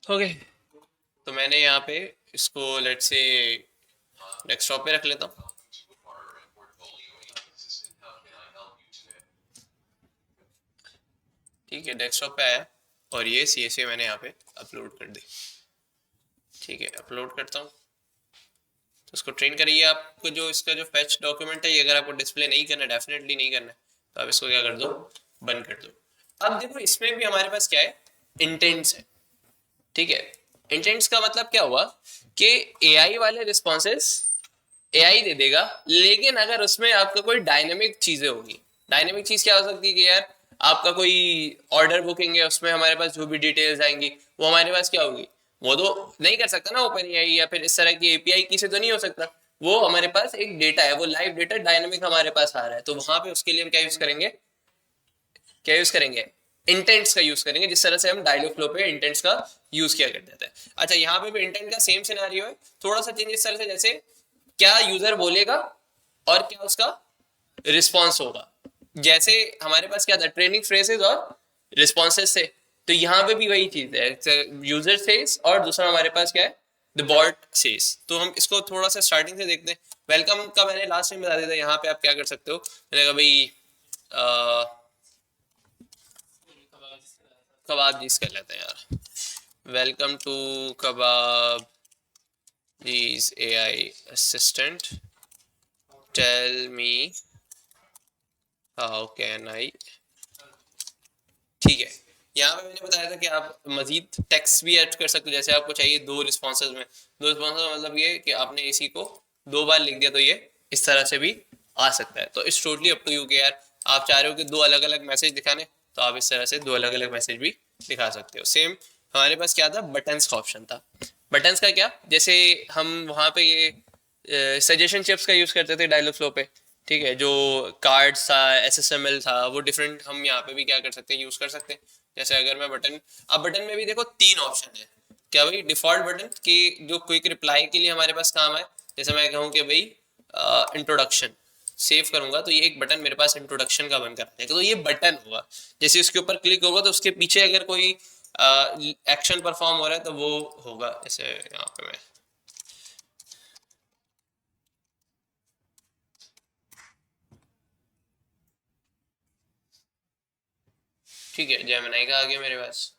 Okay, तो मैंने यहाँ पे इसको लेट से डेस्कटॉप पे रख लेता हूँ। ठीक है, डेस्कटॉप पे आया और ये CSV मैंने यहाँ पे अपलोड कर दी। ठीक है, अपलोड करता हूँ तो उसको ट्रेन करिए। आपको जो इसका जो फैच डॉक्यूमेंट है, ये अगर आपको डिस्प्ले नहीं करना, डेफिनेटली नहीं करना है, तो आप इसको क्या कर दो, बंद कर दो। अब देखो इसमें भी हमारे पास क्या है, इंटेंट्स है। ठीक है, इंटेंट्स का मतलब क्या हुआ कि एआई वाले रिस्पॉन्सेस एआई दे देगा, लेकिन अगर उसमें आपका कोई डायनेमिक चीजें होगी। डायनेमिक चीज क्या हो सकती है कि यार आपका कोई ऑर्डर बुकिंग है, उसमें हमारे पास जो भी डिटेल्स आएंगी वो हमारे पास क्या होगी, वो तो नहीं कर सकता ना ओपन एआई, या फिर इस तरह की एपीआई की से तो नहीं हो सकता। वो हमारे पास एक डेटा है, वो लाइव डेटा डायनेमिक हमारे पास आ रहा है, तो वहां पे उसके लिए हम क्या यूज करेंगे, क्या यूज करेंगे, इंटेंट्स का यूज करेंगे, जिस तरह से हम डायलॉग फ्लो पे इंटेंट्स का यूज किया करते थे। अच्छा, यहाँ पे भी इंटेंट का सेम सिनेरियो है, थोड़ा सा चेंज इस तरह से, जैसे क्या यूजर बोलेगा और क्या उसका रिस्पॉन्स होगा। जैसे हमारे पास क्या था, ट्रेनिंग फ्रेजेस और रिस्पॉन्सेस थे, तो यहाँ पे भी वही चीज है, यूजर सेज और दूसरा हमारे पास क्या है, द बॉट सेज। तो हम इसको थोड़ा सा स्टार्टिंग से देखते हैं। वेलकम का मैंने लास्ट टाइम बता दिया था, यहाँ पे आप क्या कर सकते हो, मैंने कहा भाई कबाब जीस कर लेते हैं यार। वेलकम टू कबाब जीस AI assistant, tell me how can I. ठीक है, यहाँ पे मैंने बताया था कि आप मजीद टेक्स्ट भी ऐड कर सकते हो, जैसे आपको चाहिए दो रिस्पॉन्सेज में। दो रिस्पॉन्सेज मतलब ये कि आपने इसी को दो बार लिख दिया, तो ये इस तरह से भी आ सकता है। तो it's totally up to you कि यार आप चाह रहे हो कि दो अलग अलग मैसेज दिखाने, तो आप इस तरह से दो अलग अलग मैसेज भी दिखा सकते हो। सेम हमारे पास क्या था, बटन्स का ऑप्शन था। बटन्स का क्या, जैसे हम वहाँ पे ये सजेशन चिप्स का यूज करते थे डायलॉग फ्लो पे। ठीक है, जो कार्ड्स था, SSML था, वो डिफरेंट हम यहाँ पे भी क्या कर सकते हैं, यूज कर सकते हैं। जैसे अगर मैं बटन, अब बटन में भी देखो तीन ऑप्शन है। क्या भाई, डिफॉल्ट बटन की जो क्विक रिप्लाई के लिए हमारे पास काम है, जैसे मैं कहूँ कि भाई इंट्रोडक्शन सेव करूंगा, तो ये एक बटन मेरे पास इंट्रोडक्शन का बनकर आएगा, तो ये बटन होगा। जैसे उसके ऊपर क्लिक होगा तो उसके पीछे अगर कोई एक्शन परफॉर्म हो रहा है तो वो होगा। जैसे यहाँ पे मैं, ठीक है, जेमिनी का आ गया मेरे पास।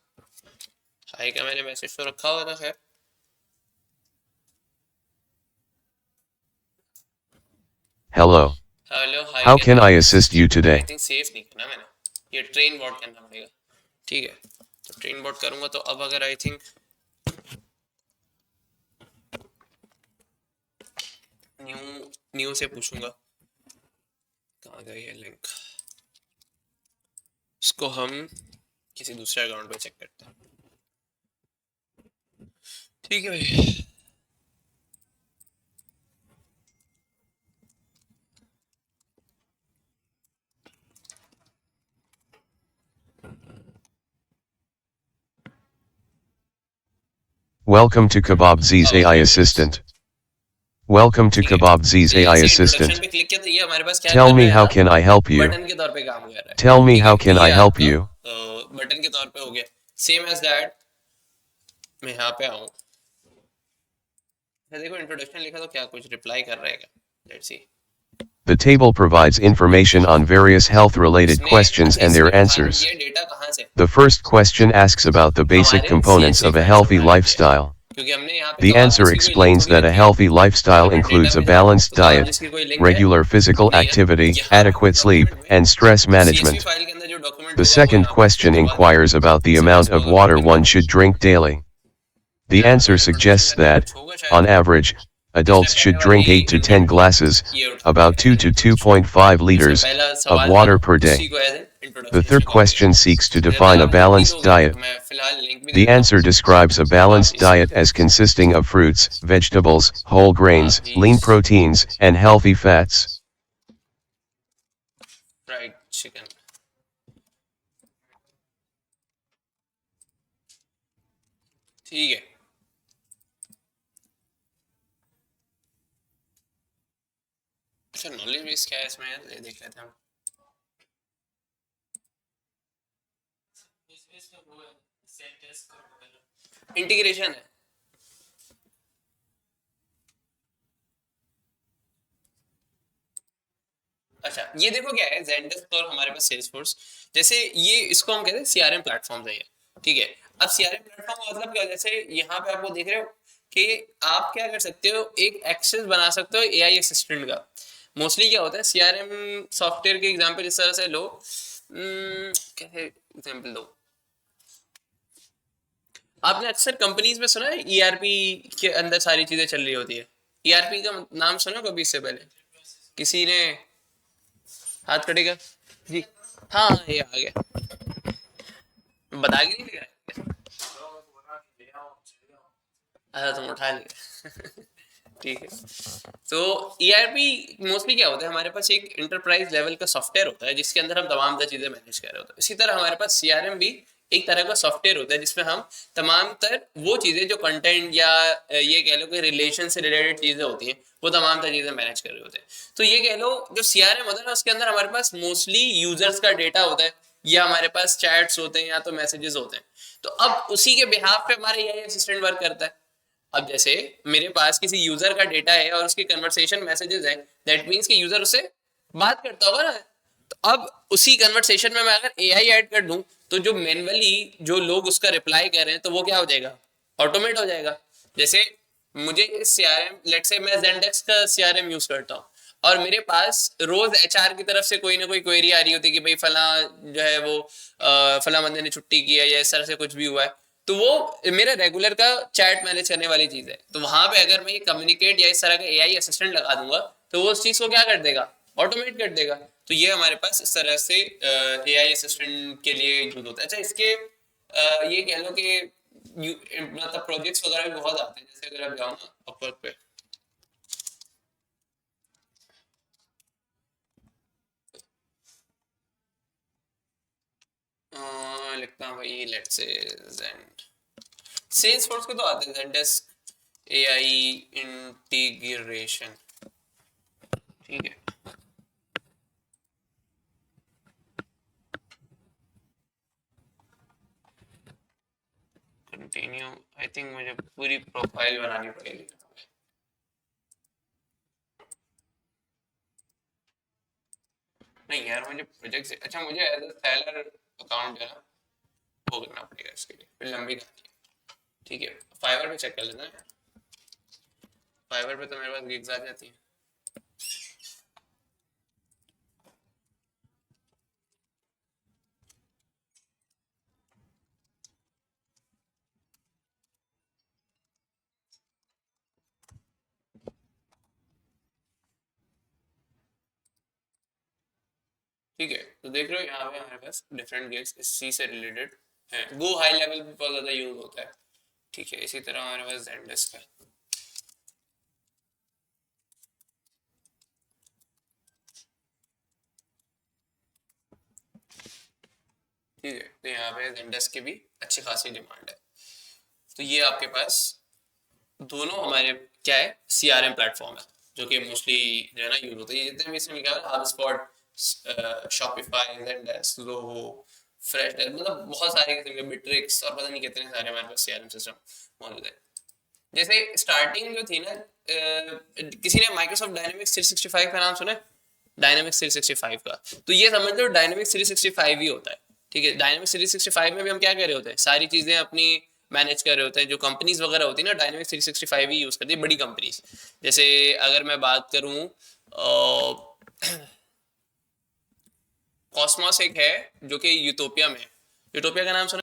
हाई का मैंने मैसेज तो रखा हुआ था खैर। Hello. हेलो हाई How के can था, I assist you I today? Think save नहीं करना मैंने, ये ट्रेन बोर्ड करना पड़ेगा। ठीक है, तो ट्रेन बोर्ड करूंगा तो अब अगर आई थिंक न्यू न्यू से पूछूंगा, कहाँ गई है लिंक, इसको हम किसी दूसरे अकाउंट पे चेक करते हैं। ठीक है भाई। Welcome to Kebabzi's अब आ AI गया मेरे पास। Assistant. Welcome to ठीक है, Kebabzi's तो AI जैसे इंट्रोडक्शन Assistant. पे क्लिक किया तो ये हमारे पास क्या Tell कर me रहा है, how as can I help uh you? Button के तौर पे काम कर रहा है। Tell me ठीक है, how तो can ये I help आपका you? बटन के तौर पे हो गया। सेम एज दैट, मैं यहाँ पे आऊँ, देखो इंट्रोडक्शन लिखा तो क्या कुछ रिप्लाई कर रहा है क्या, let's see. The table provides information on various health-related इसने, questions अच्छा and इसने their उठा answers. दिया डेटा कहाँ से, The first question asks about the basic हमारे components CSV of a file से healthy उठा के दिया है, lifestyle. क्योंकि हमने यहाँ पे The कबाब answer जिसकी कोई लिंक explains भी नहीं that a रखी है। healthy अगर lifestyle मैं डेटा includes a पे जाऊँ balanced तो कबाब diet, जिसकी कोई लिंक है regular physical नहीं है। activity, यहाँ adequate sleep, डॉक्यूमेंट में and stress CSV management. File के अंदर जो डॉक्यूमेंट The होगा वो second यहाँ पे question उसके बाद inquires about the जैसे मैं amount इसको of अगर water ओपन one करूँ, should drink daily. The यहाँ पे answer कोई इंट्रोडक्शन suggests करके that, कुछ होगा शायद। on average, इसने adults पहले should वाली drink 8 to 10 इंटेंट को glasses, ये उठा के about as 2 an to introduction, 2.5 इसमें liters, पहला of सवाल था water per उसी day. को as an The introduction third इसमें कवर किया। question seeks to जैसे define a आप लिंक भी balanced दोगे तो diet. मैं फिलहाल लिंक भी दे The देता हूँ, answer describes a kebab balanced जीस की। diet as consisting of fruits, vegetables, whole kebab grains, जीस lean proteins, and healthy fats. Fried chicken. ठीक है, अच्छा नॉलेज बेस क्या है इसमें यार, ये देख लेते हैं हम। इंटीग्रेशन है। अच्छा ये देखो क्या है, Zendesk और हमारे पास Salesforce, जैसे ये इसको हम कहते हैं सीआरएम प्लेटफॉर्म है ये, ठीक है। अब सीआरएम प्लेटफॉर्म का मतलब क्या है, जैसे यहाँ पे आप वो देख रहे हो कि आप क्या कर सकते हो, एक एक्सेस बना सकते हो एआई असिस्टेंट का। मोस्टली क्या होता है सीआरएम सॉफ्टवेयर के एग्जांपल इस तरह से लो, कैसे एग्जांपल दो, आपने अक्सर कंपनीज में सुना है ईआरपी के अंदर सारी चीजें चल रही होती है। ईआरपी का नाम सुना कभी इससे पहले किसी ने? हाथ कटेगा जी। हाँ ये आ गया, बता के नहीं लगा। अच्छा तुम उठा लिए ठीक है। तो ईआरपी मोस्टली क्या होता है, हमारे पास एक इंटरप्राइज लेवल का सॉफ्टवेयर होता है जिसके अंदर हम तमाम तर चीजें मैनेज कर रहे होते हैं। इसी तरह हमारे पास सीआरएम भी एक तरह का सॉफ्टवेयर होता है जिसमें हम तमाम तर वो चीजें जो कंटेंट या ये कह लो कि रिलेशन से रिलेटेड चीजें होती हैं वो तमाम तर चीजें मैनेज कर रहे होते हैं। तो ये कह लो जो सीआरएम होता है ना उसके अंदर हमारे पास मोस्टली यूजर्स का डेटा होता है, या हमारे पास चैट्स होते हैं या तो मैसेजेस होते हैं। तो अब उसी के बिहाफ पे हमारा एआई असिस्टेंट वर्क करता है। अब जैसे मेरे पास किसी यूजर का डेटा है और उसकी कन्वर्सेशन मैसेजेस है, दैट मींस कि यूजर उससे बात करता होगा ना। तो अब उसी कन्वर्सेशन में मैं अगर एआई ऐड कर दूं तो जो मैन्युअली जो लोग उसका रिप्लाई कर रहे हैं तो वो क्या हो जाएगा, ऑटोमेट हो जाएगा। जैसे मुझे सीआरएम, लेट्स से मैं Zendesk का सीआरएम यूज करता हूँ और मेरे पास रोज एचआर की तरफ से कोई ना कोई क्वेरी आ रही होती है कि भाई फला जो है वो फला बंदे ने छुट्टी की है या इस तरह से कुछ भी हुआ है, तो वो मेरा रेगुलर का चैट मैनेज करने वाली चीज है। तो वहां पे अगर मैं ये कम्युनिकेट या इस तरह का एआई असिस्टेंट लगा दूंगा तो वो उस चीज को क्या कर देगा, ऑटोमेट कर देगा। तो ये हमारे पास इस तरह से एआई असिस्टेंट के लिए यूज होता है। अच्छा इसके ये कह लो कि मतलब प्रोजेक्ट्स वगैरह भी बहुत आते हैं, जैसे अगर आप जाओ ना अपवर्क पे, लिखता हूँ भाई लेट्स से जेंड, सेल्सफोर्स के तो आते हैं ज़ेंडेस्क एआई इंटीग्रेशन, ठीक है। कंटिन्यू, आई थिंक मुझे पूरी प्रोफाइल बनानी पड़ेगी। नहीं यार मुझे प्रोजेक्ट से अच्छा, मुझे एज अ सेलर अकाउंट है ना वो करना पड़ेगा इसके लिए, फिर लंबी कहानी है। ठीक है फाइवर पे चेक कर लेते हैं, फाइवर पे तो मेरे पास गिग्स आ जाती हैं। ठीक है तो देख रहे हो यहाँ पे हमारे पास डिफरेंट गिग्स इसी से रिलेटेड है, वो हाई लेवल पे बहुत ज़्यादा यूज होता है। ठीक है इसी तरह हमारे पास ज़ेंडेस्क है। ठीक है तो यहाँ पे ज़ेंडेस्क की भी अच्छी खासी डिमांड है। तो ये आपके पास दोनों हमारे क्या है सीआरएम प्लेटफॉर्म है जो कि मोस्टली जो है ना यूज होता है। ये जितने भी इसमें लिखा है HubSpot, शॉपिफाई, ज़ेंडेस्क, ज़ोहो, फ्रेश, मतलब बहुत सारे किस्म के बिट्रिक्स और पता नहीं कितने सारे हमारे पास सीआरएम सिस्टम मौजूद है। जैसे स्टार्टिंग जो थी ना किसी ने माइक्रोसॉफ्ट डायनेमिक्स 365 का नाम सुना है? डायनेमिक्स 365 का, तो ये समझ लो डायनेमिक्स 365 ही होता है। ठीक है डायनेमिक्स 365 में भी हम क्या कर रहे होते हैं, सारी चीजें अपनी मैनेज कर रहे होते हैं। जो कंपनीज वगैरह होती है ना डायनेमिक्स 365 ही यूज करती है, बड़ी कंपनीज। जैसे अगर मैं बात करूं कॉस्मोस एक है जो कि यूटोपिया में, यूटोपिया का नाम सुना?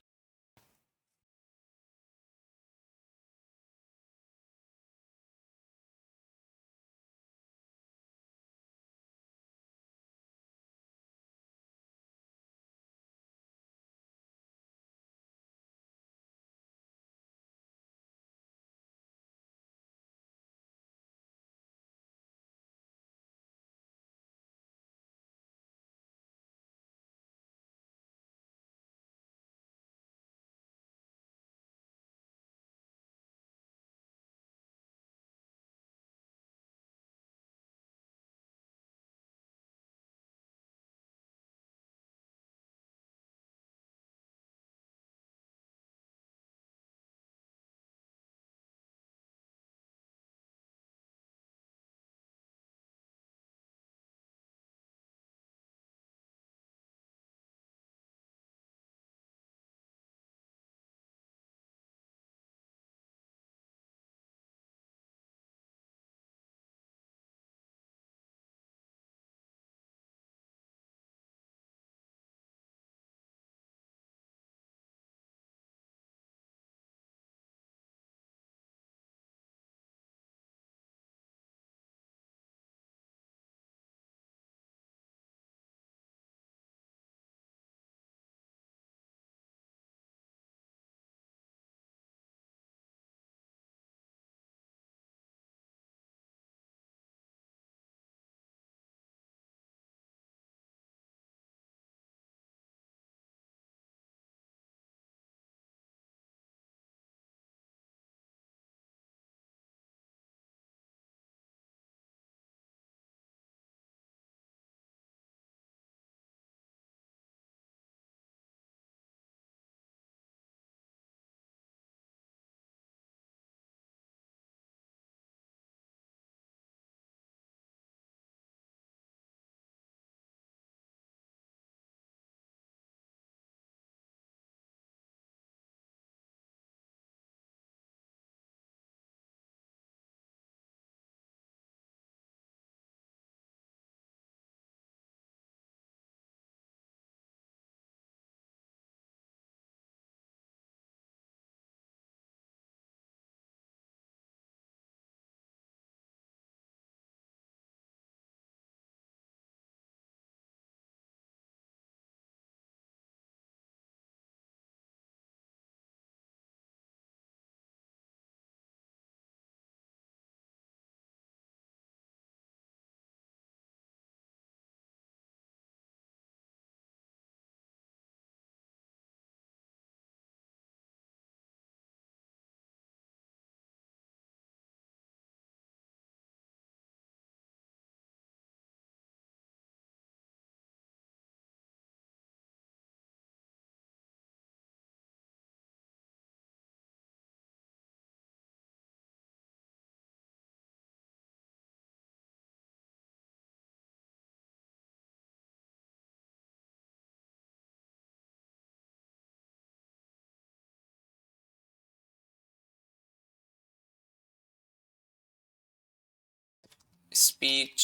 स्पीच,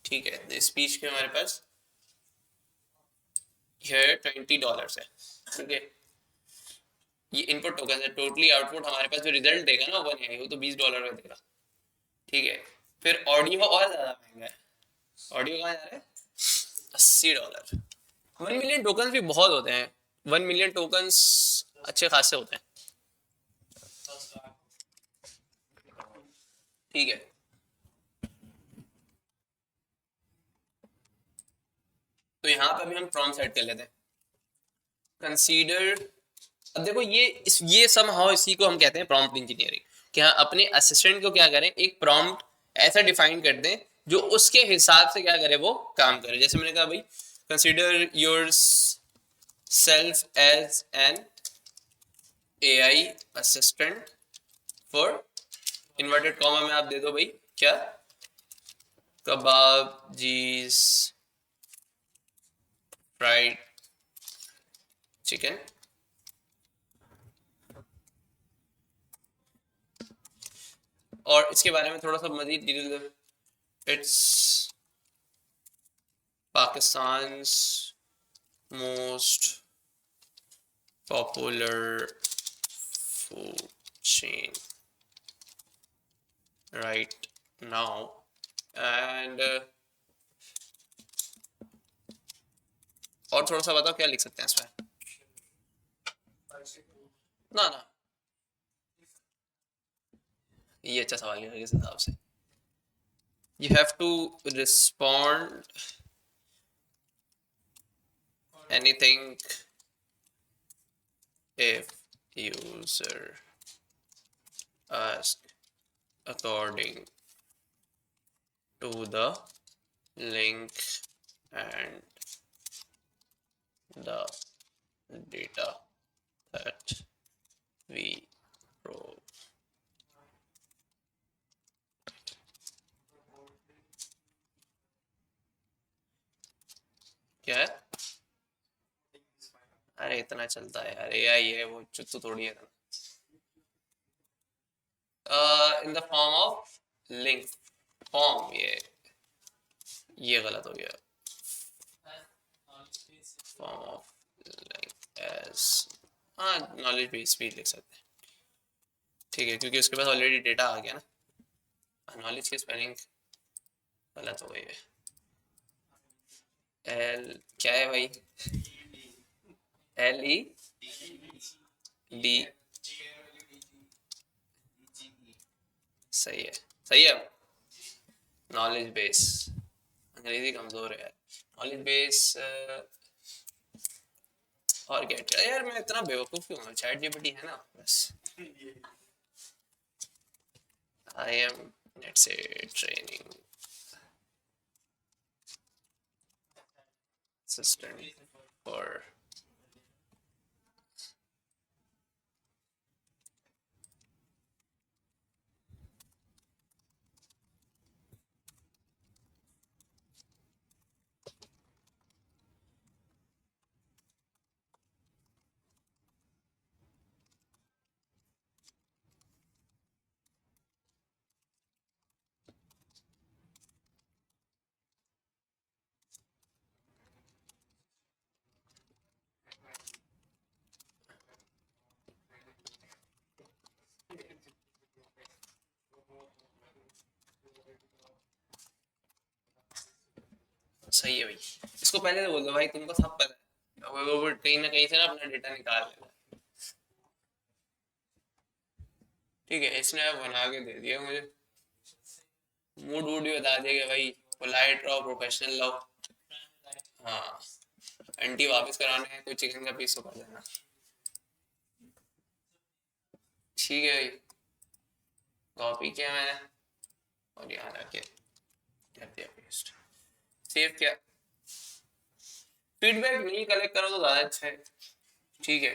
ठीक है, स्पीच के हमारे पास ये $20 है, ठीक है, ये इनपुट टोकन है, टोटली आउटपुट हमारे पास जो रिजल्ट देगा ना वो नहीं आएगा, वो तो $20 का देगा, ठीक है। फिर ऑडियो और ज़्यादा महंगा है, ऑडियो कहाँ जा रहा है, $80। 1 मिलियन टोकन भी बहुत होते हैं, 1 मिलियन टोकन्स अच्छे खासे होते हैं, ठीक है। तो यहाँ पे भी हम प्रॉम्प्ट सेट कर लेते हैं, कंसीडर। अब देखो ये समहाउ इसी को हम कहते हैं प्रॉम्प्ट इंजीनियरिंग, कि हाँ अपने असिस्टेंट को क्या करें, एक प्रॉम्प्ट ऐसा डिफाइन कर दें जो उसके हिसाब से क्या करे, वो काम करे। जैसे मैंने कहा भाई, consider your self as an AI assistant for, inverted comma में आप दे दो भाई क्या, कबाब जीज फ्राइड चिकन, और इसके बारे में थोड़ा सा मजीद detail, it's Pakistan's most popular food chain right now and, और थोड़ा सा बताओ क्या लिख सकते हैं इसमें, ना ना ये अच्छा सवाल है इस हिसाब से, you have to respond anything if user ask according to the link and the data that we provide. क्या है, अरे इतना चलता है यार, एआई है वो, चुत्तू थोड़ी है। In the form of link, form ये गलत हो गया, फॉर्म ऑफ लिंक एज, हाँ नॉलेज बेस भी लिख सकते हैं, ठीक है, क्योंकि उसके पास ऑलरेडी डेटा आ गया ना। नॉलेज की स्पेलिंग गलत हो गई है, एल क्या है भाई, LED, सही है, सही है। नॉलेज बेस, अंग्रेजी कमजोर है यार, नॉलेज बेस, और क्या यार, मैं इतना बेवकूफ क्यों हूँ, चैट जीपीटी है ना बस, I am let's say training assistant for सही है भाई, इसको पहले तो बोल दो भाई तुमको सब पता है, वो कहीं ना कहीं से ना अपना डेटा निकाल लेगा, ठीक है। इसने बना के दे दिया मुझे, मूड वूड भी बता दिया कि भाई पोलाइट रहो, प्रोफेशनल रहो, हाँ आंटी वापस कराने हैं कोई चिकन का पीस तो कर देना, ठीक है भाई, कॉपी किया मैंने और यहाँ रखे, कर दिया पेस्ट, सेव किया। फीडबैक नहीं कलेक्ट करो तो ज़्यादा अच्छा है, ठीक है,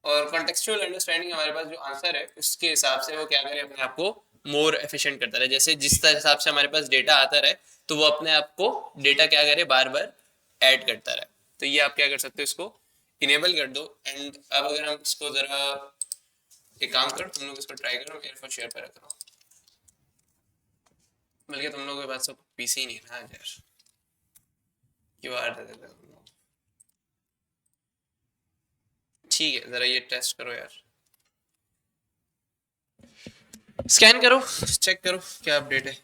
और कॉन्टेक्चुअल अंडरस्टैंडिंग हमारे पास जो आंसर है उसके हिसाब से वो क्या करे, अपने आप को मोर एफिशिएंट करता रहे, जैसे जिस हिसाब से हमारे पास डेटा आता रहे तो वो अपने आप को डेटा क्या करे, बार बार ऐड करता रहे। तो ये आप क्या कर सकते हो, इसको इनेबल कर दो। एंड अब अगर हम इसको ज़रा एक काम करो, तुम लोग इसको ट्राई करो, मेरे फोन शेयर पर रख रहा हूँ, बल्कि तुम लोगों के पास तो पीसी नहीं है ना यार, क्यों आ रहे थे तुम लोग? ठीक है, जरा ये टेस्ट करो यार, स्कैन करो, चेक करो क्या अपडेट है।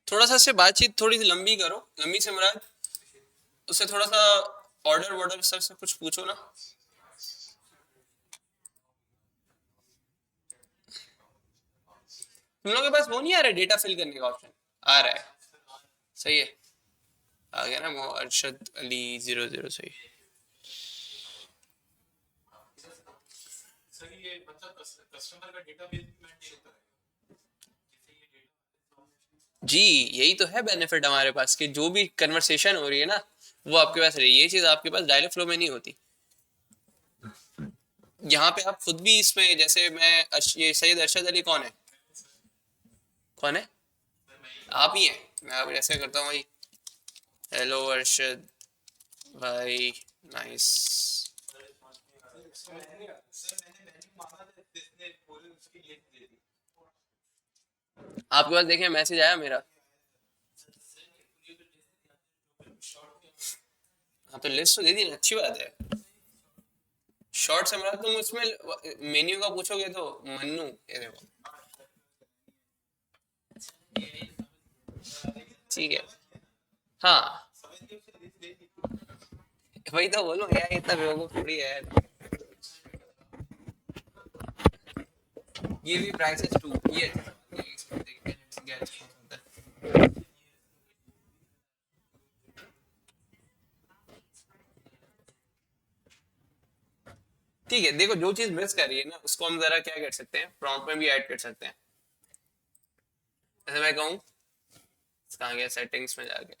थोड़ा सा इससे बातचीत थोड़ी सी लंबी करो, लंबी से मुराद उससे थोड़ा सा ऑर्डर वॉर्डर सर से कुछ पूछो ना। तुम लोगों के पास वो नहीं आ रहा है डेटा फिल करने का ऑप्शन? आ रहा है, सही है, आ गया ना वो अरशद अली 00, सही। जी, यही तो है बेनिफिट हमारे पास कि जो भी कन्वर्सेशन हो रही है ना वो आपके पास रही, ये चीज आपके पास डायरेक्ट फ्लो में नहीं होती। यहाँ पे आप खुद भी इसमें, जैसे मैं ये सैयद अरशद अली कौन है, कौन है? आप ही हैं। मैं अब ऐसे करता हूँ भाई, हेलो अरशद भाई, नाइस। आपके पास देखें मैसेज आया मेरा? हाँ तो लिस्ट तो दे दी ना, अच्छी बात है। शॉर्ट से मतलब तुम उसमें मेन्यू का पूछोगे तो मन्नू, ये देखो, ठीक है। हाँ, वही तो बोलूँ यार, इतना बेवकूफ थोड़ी है यार। ये भी प्राइसेस टू, ये इसमें देखते हैं क्या response होता है। ठीक है, देखो जो चीज मिस कर रही है ना उसको हम जरा क्या कर सकते हैं, प्रॉम्प्ट में भी ऐड कर सकते हैं। जैसे मैं कहूँ, कहाँ गया, सेटिंग्स में जाके,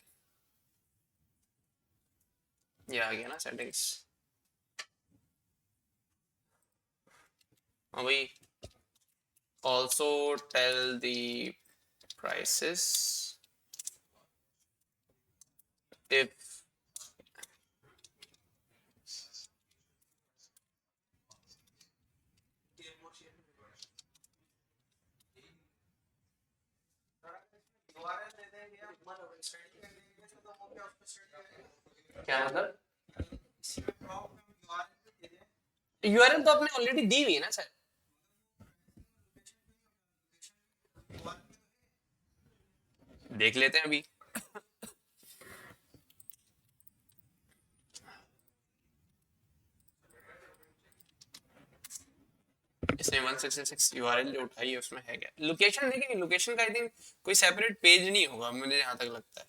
ये आ गया ना सेटिंग्स। हाँ भाई, also tell the prices if, क्या मतलब? यूआरएल तो आपने ऑलरेडी दी हुई है ना सर। देख लेते हैं अभी। इसने 166 यूआरएल जो उठाई है उसमें है क्या लोकेशन? देखेंगे लोकेशन का, आई थिंक कोई सेपरेट पेज नहीं होगा मुझे जहां तक लगता है।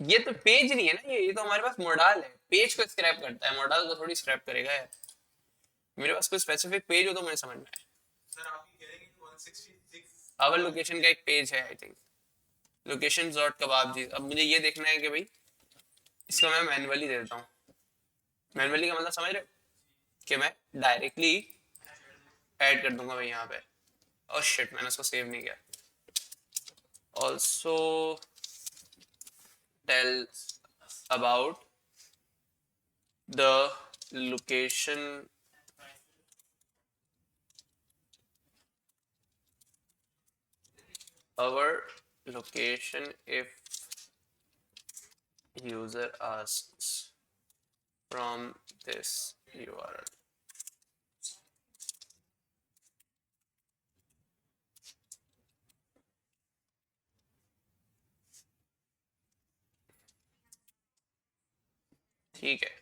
ये तो पेज नहीं है ना, ये तो हमारे पास मॉडल है, पेज को स्क्रैप करता है, मॉडल को थोड़ी स्क्रैप करेगा यार। मेरे पास कोई स्पेसिफिक पेज हो तो मुझे समझ में आए। अवर लोकेशन का एक पेज है आई थिंक, लोकेशन डॉट कबाब जी। अब मुझे ये देखना है कि भाई इसको मैं मैनुअली दे देता हूँ। मैनुअली का मतलब समझ रहे हो कि मैं डायरेक्टली ऐड कर दूंगा भाई यहाँ पे। ओह शिट, मैंने उसको सेव नहीं किया। Also tell about the location our location if user asks from this URL. ठीक है,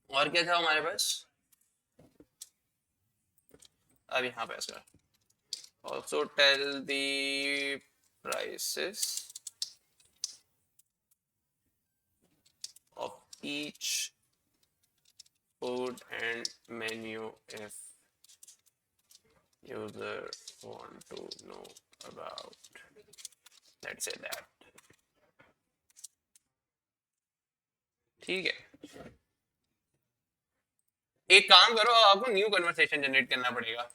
और क्या था हमारे पास? अब यहाँ पे इसका also tell the prices of each food and menu if user want to know about, let's say that. ठीक है, एक काम करो, आपको न्यू कन्वर्सेशन जनरेट करना पड़ेगा।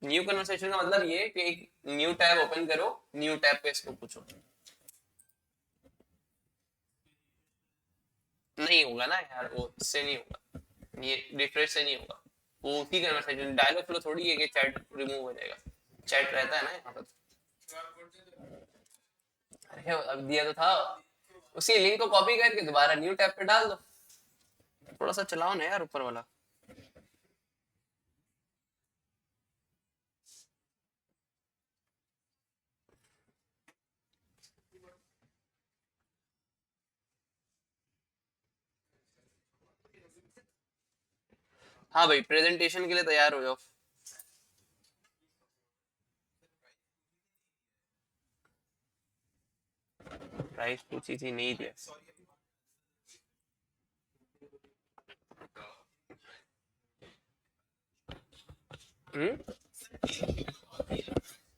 न्यू कन्वर्सेशन का मतलब ये कि एक न्यू टैब ओपन करो, न्यू टैब पे इसको पूछो। नहीं होगा ना यार, वो इससे नहीं होगा, ये रिफ्रेश से नहीं होगा, वो उसी कन्वर्सेशन डायलॉग फ्लो थोड़ी है कि चैट रिमूव हो जाएगा, चैट रहता है ना यहाँ पर। अरे अब दिया तो था, उसी लिंक को कॉपी करके दोबारा न्यू टैब पे डाल दो। थोड़ा सा चलाओ ना यार ऊपर वाला। हाँ भाई, प्रेजेंटेशन के लिए तैयार हो जाओ। प्राइस पूछी थी, नहीं दिया।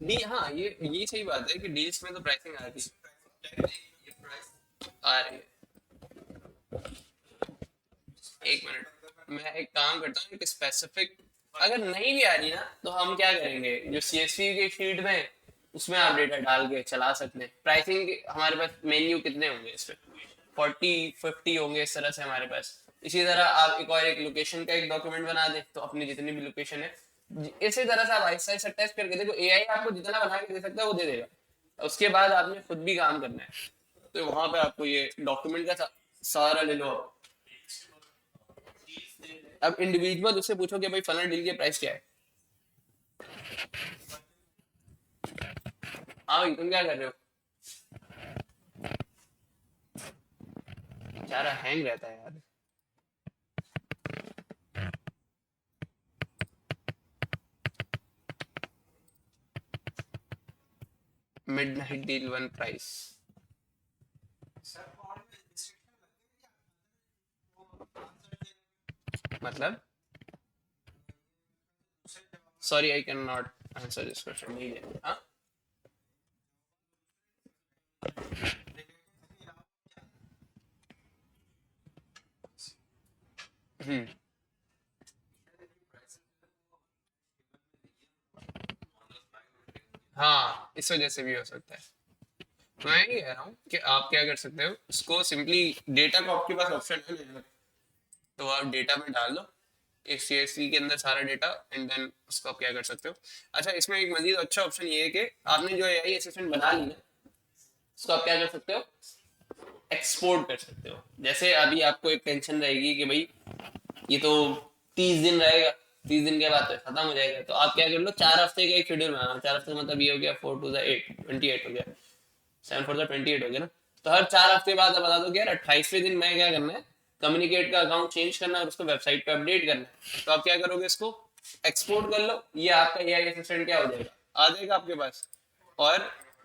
डी हाँ, ये सही बात है कि डील्स में तो प्राइसिंग आती है, आ रही है। एक मिनट, मैं एक काम करता हूँ, एक स्पेसिफिक, अगर नहीं भी आ रही ना तो हम क्या करेंगे, जो सीएसवी के फीड में उसमें आप डेटा डाल के चला सकते हैं। प्राइसिंग हमारे पास मेन्यू कितने होंगे इसमें, 40-50 होंगे इस तरह से हमारे पास। इसी तरह आप एक और एक लोकेशन का एक डॉक्यूमेंट बना दें, तो अपनी जितनी भी लोकेशन है इसी तरह से आप आहिस्ता आहिस्ता टेस्ट करके देखो, एआई आपको जितना बना के दे सकता है वो दे देगा। उसके बाद आपने खुद भी काम करना है, तो वहां पे आपको ये डॉक्यूमेंट का सहारा ले लो। अब इंडिविजुअल उससे पूछो कि भाई फला डील के प्राइस क्या है। हाँ भाई, तुम क्या कर रहे हो? यार हैंग रहता है यार। मिडनाइट डील वन प्राइस मतलब, sorry I can not answer this question, नहीं है। हाँ हम्म, हाँ इस वजह से भी हो सकता है। तो मैं ये कह रहा हूँ कि आप क्या कर सकते हो, इसको सिंपली डेटा का आपके पास ऑप्शन है ना, तो आप डेटा में डाल दो एक सीएसवी के अंदर सारा डेटा, एंड देन उसको आप क्या कर सकते हो। अच्छा, इसमें एक मजीद अच्छा ऑप्शन ये है कि आपने जो एआई असिस्टेंट बना ली ना, उसको आप क्या कर सकते हो, एक्सपोर्ट कर सकते हो। जैसे अभी आपको एक टेंशन रहेगी कि भाई ये तो 30 दिन रहेगा, 30 दिन के बाद तो खत्म हो जाएगा, तो आप क्या कर लो, 4 हफ्ते का एक शेड्यूल बनाओ। 4 हफ्ते का मतलब ये हो गया 4 to the 8, 28 हो गया, 7 for the 28 हो गया ना। तो हर 4 हफ्ते बाद आप बता दो कि यार 28वें दिन मैं क्या करना है, कम्युनिकेट का अकाउंट चेंज करना है और उसको वेबसाइट पे अपडेट करना है। तो आप क्या करोगे, इसको एक्सपोर्ट कर लो, ये आपका एआई असिस्टेंट क्या हो जाएगा, आ जाएगा आपके पास। और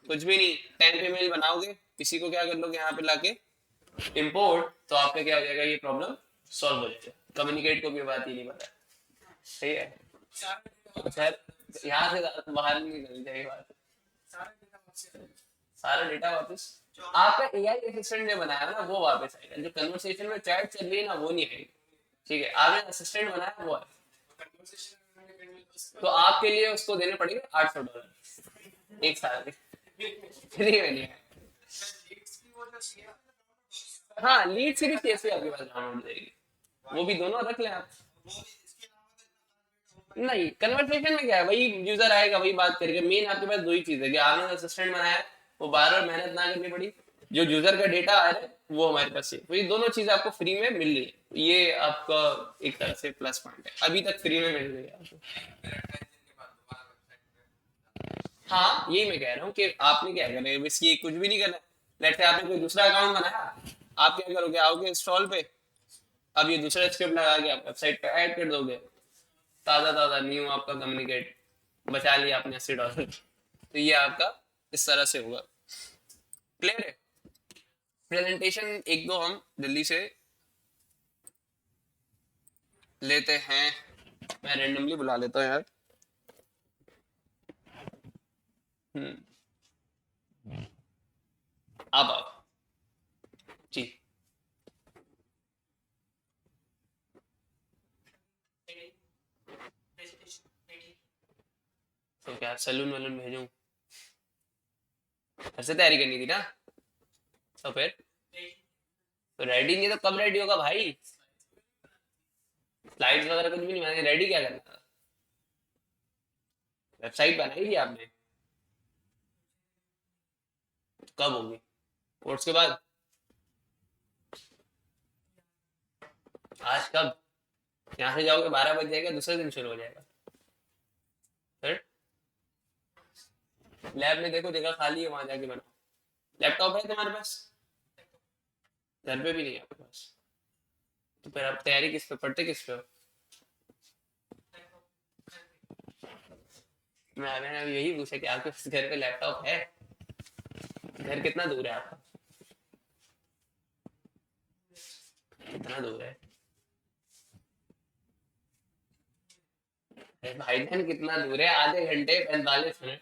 कुछ भी नहीं, टेम्प ईमेल बनाओगे, किसी को क्या कर लोगे यहाँ पे लाके इम्पोर्ट, तो आपका क्या हो जाएगा, ये प्रॉब्लम सॉल्व हो जाएगा। कम्युनिकेट को भी बात ही नहीं पता, सही है। सर यहाँ से बाहर नहीं निकल जाएगी बात, सारा डेटा वापस आपका एआई असिस्टेंट ने बनाया ना वो वापस आएगा। जो कन्वर्सेशन में चैट चल रही है ना वो नहीं आएगी, ठीक है। आपने असिस्टेंट बनाया वो है, तो आपके लिए उसको देने पड़ेंगे $800 एक साल के, फ्री में नहीं है। हाँ, लीड सीरीज कैसे आपके पास डाउनलोड जाएगी, वो भी दोनों रख लें आप। नहीं, कन्वर्सेशन में क्या है, वही यूजर आएगा वही बात करेगा। मेन आपके पास दो ही चीज है कि आपने असिस्टेंट बनाया है, वो बार बार मेहनत ना करनी पड़ी, जो यूजर का डेटा आ रहा है वो हमारे पास है। तो ये दोनों चीजें आपको फ्री में मिल रही है, ये आपका एक तरह से प्लस पॉइंट है, अभी तक फ्री में मिल रही है आपको। हाँ, यही मैं कह रहा हूँ कि आपने क्या करना है, बस ये कुछ भी नहीं करना है। लेट्स से आपने कोई दूसरा अकाउंट बनाया, आप क्या करोगे, आओगे इंस्टॉल पे, अब ये दूसरा स्क्रिप्ट लगा के आप वेबसाइट पे ऐड कर दोगे, ताज़ा ताज़ा न्यू आपका कम्युनिकेट, बचा लिया आपने $80। तो ये आपका इस तरह से होगा। क्लियर है? प्रेजेंटेशन एक दो हम जल्दी से लेते हैं, मैं रेंडमली बुला लेता हूँ यार। हम्म, आप आओ जी। तो क्या सैलून वैलून भेजूं? घर से तैयारी करनी थी ना, तो फिर तो रेडी नहीं, तो कब रेडी होगा भाई? स्लाइड्स वगैरह कुछ भी नहीं बनानी, रेडी क्या करना था? वेबसाइट बनाई थी आपने? कब होगी? कोर्स के बाद? आज कब? यहाँ से जाओगे 12 बज जाएगा, दूसरे दिन शुरू हो जाएगा। फिर लैब में देखो जगह खाली है, वहां जाके बनाओ। लैपटॉप है तुम्हारे पास? घर पे भी नहीं है आपके पास? तो फिर आप तैयारी किस पे, पढ़ते किस पे हो? मैंने अभी यही पूछा कि आपके पास घर पे लैपटॉप है? घर कितना दूर है आपका? कितना दूर है? अरे भाईजान कितना दूर है? आधे घंटे 45 मिनट।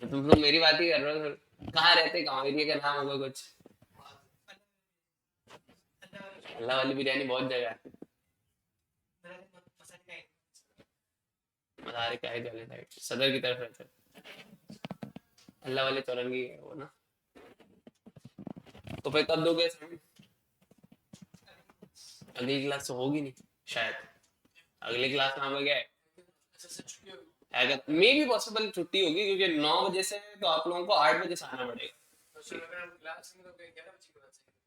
तो तुम लोग मेरी बात ही कर रहे हो फिर। कहाँ रहते, गाँव एरिया का नाम होगा कुछ? अल्लाह वाली बिरयानी बहुत जगह है। मदारी का है वाली साइड, सदर की तरफ रहते हैं। अल्लाह वाले चौरंगी है वो ना। तो फिर कब दोगे assignment? अगली क्लास तो होगी नहीं शायद। अगली क्लास में हमें क्या है, अगर मे भी पॉसिबल छुट्टी होगी, क्योंकि 9 बजे से तो आप लोगों को 8 बजे से आना पड़ेगा।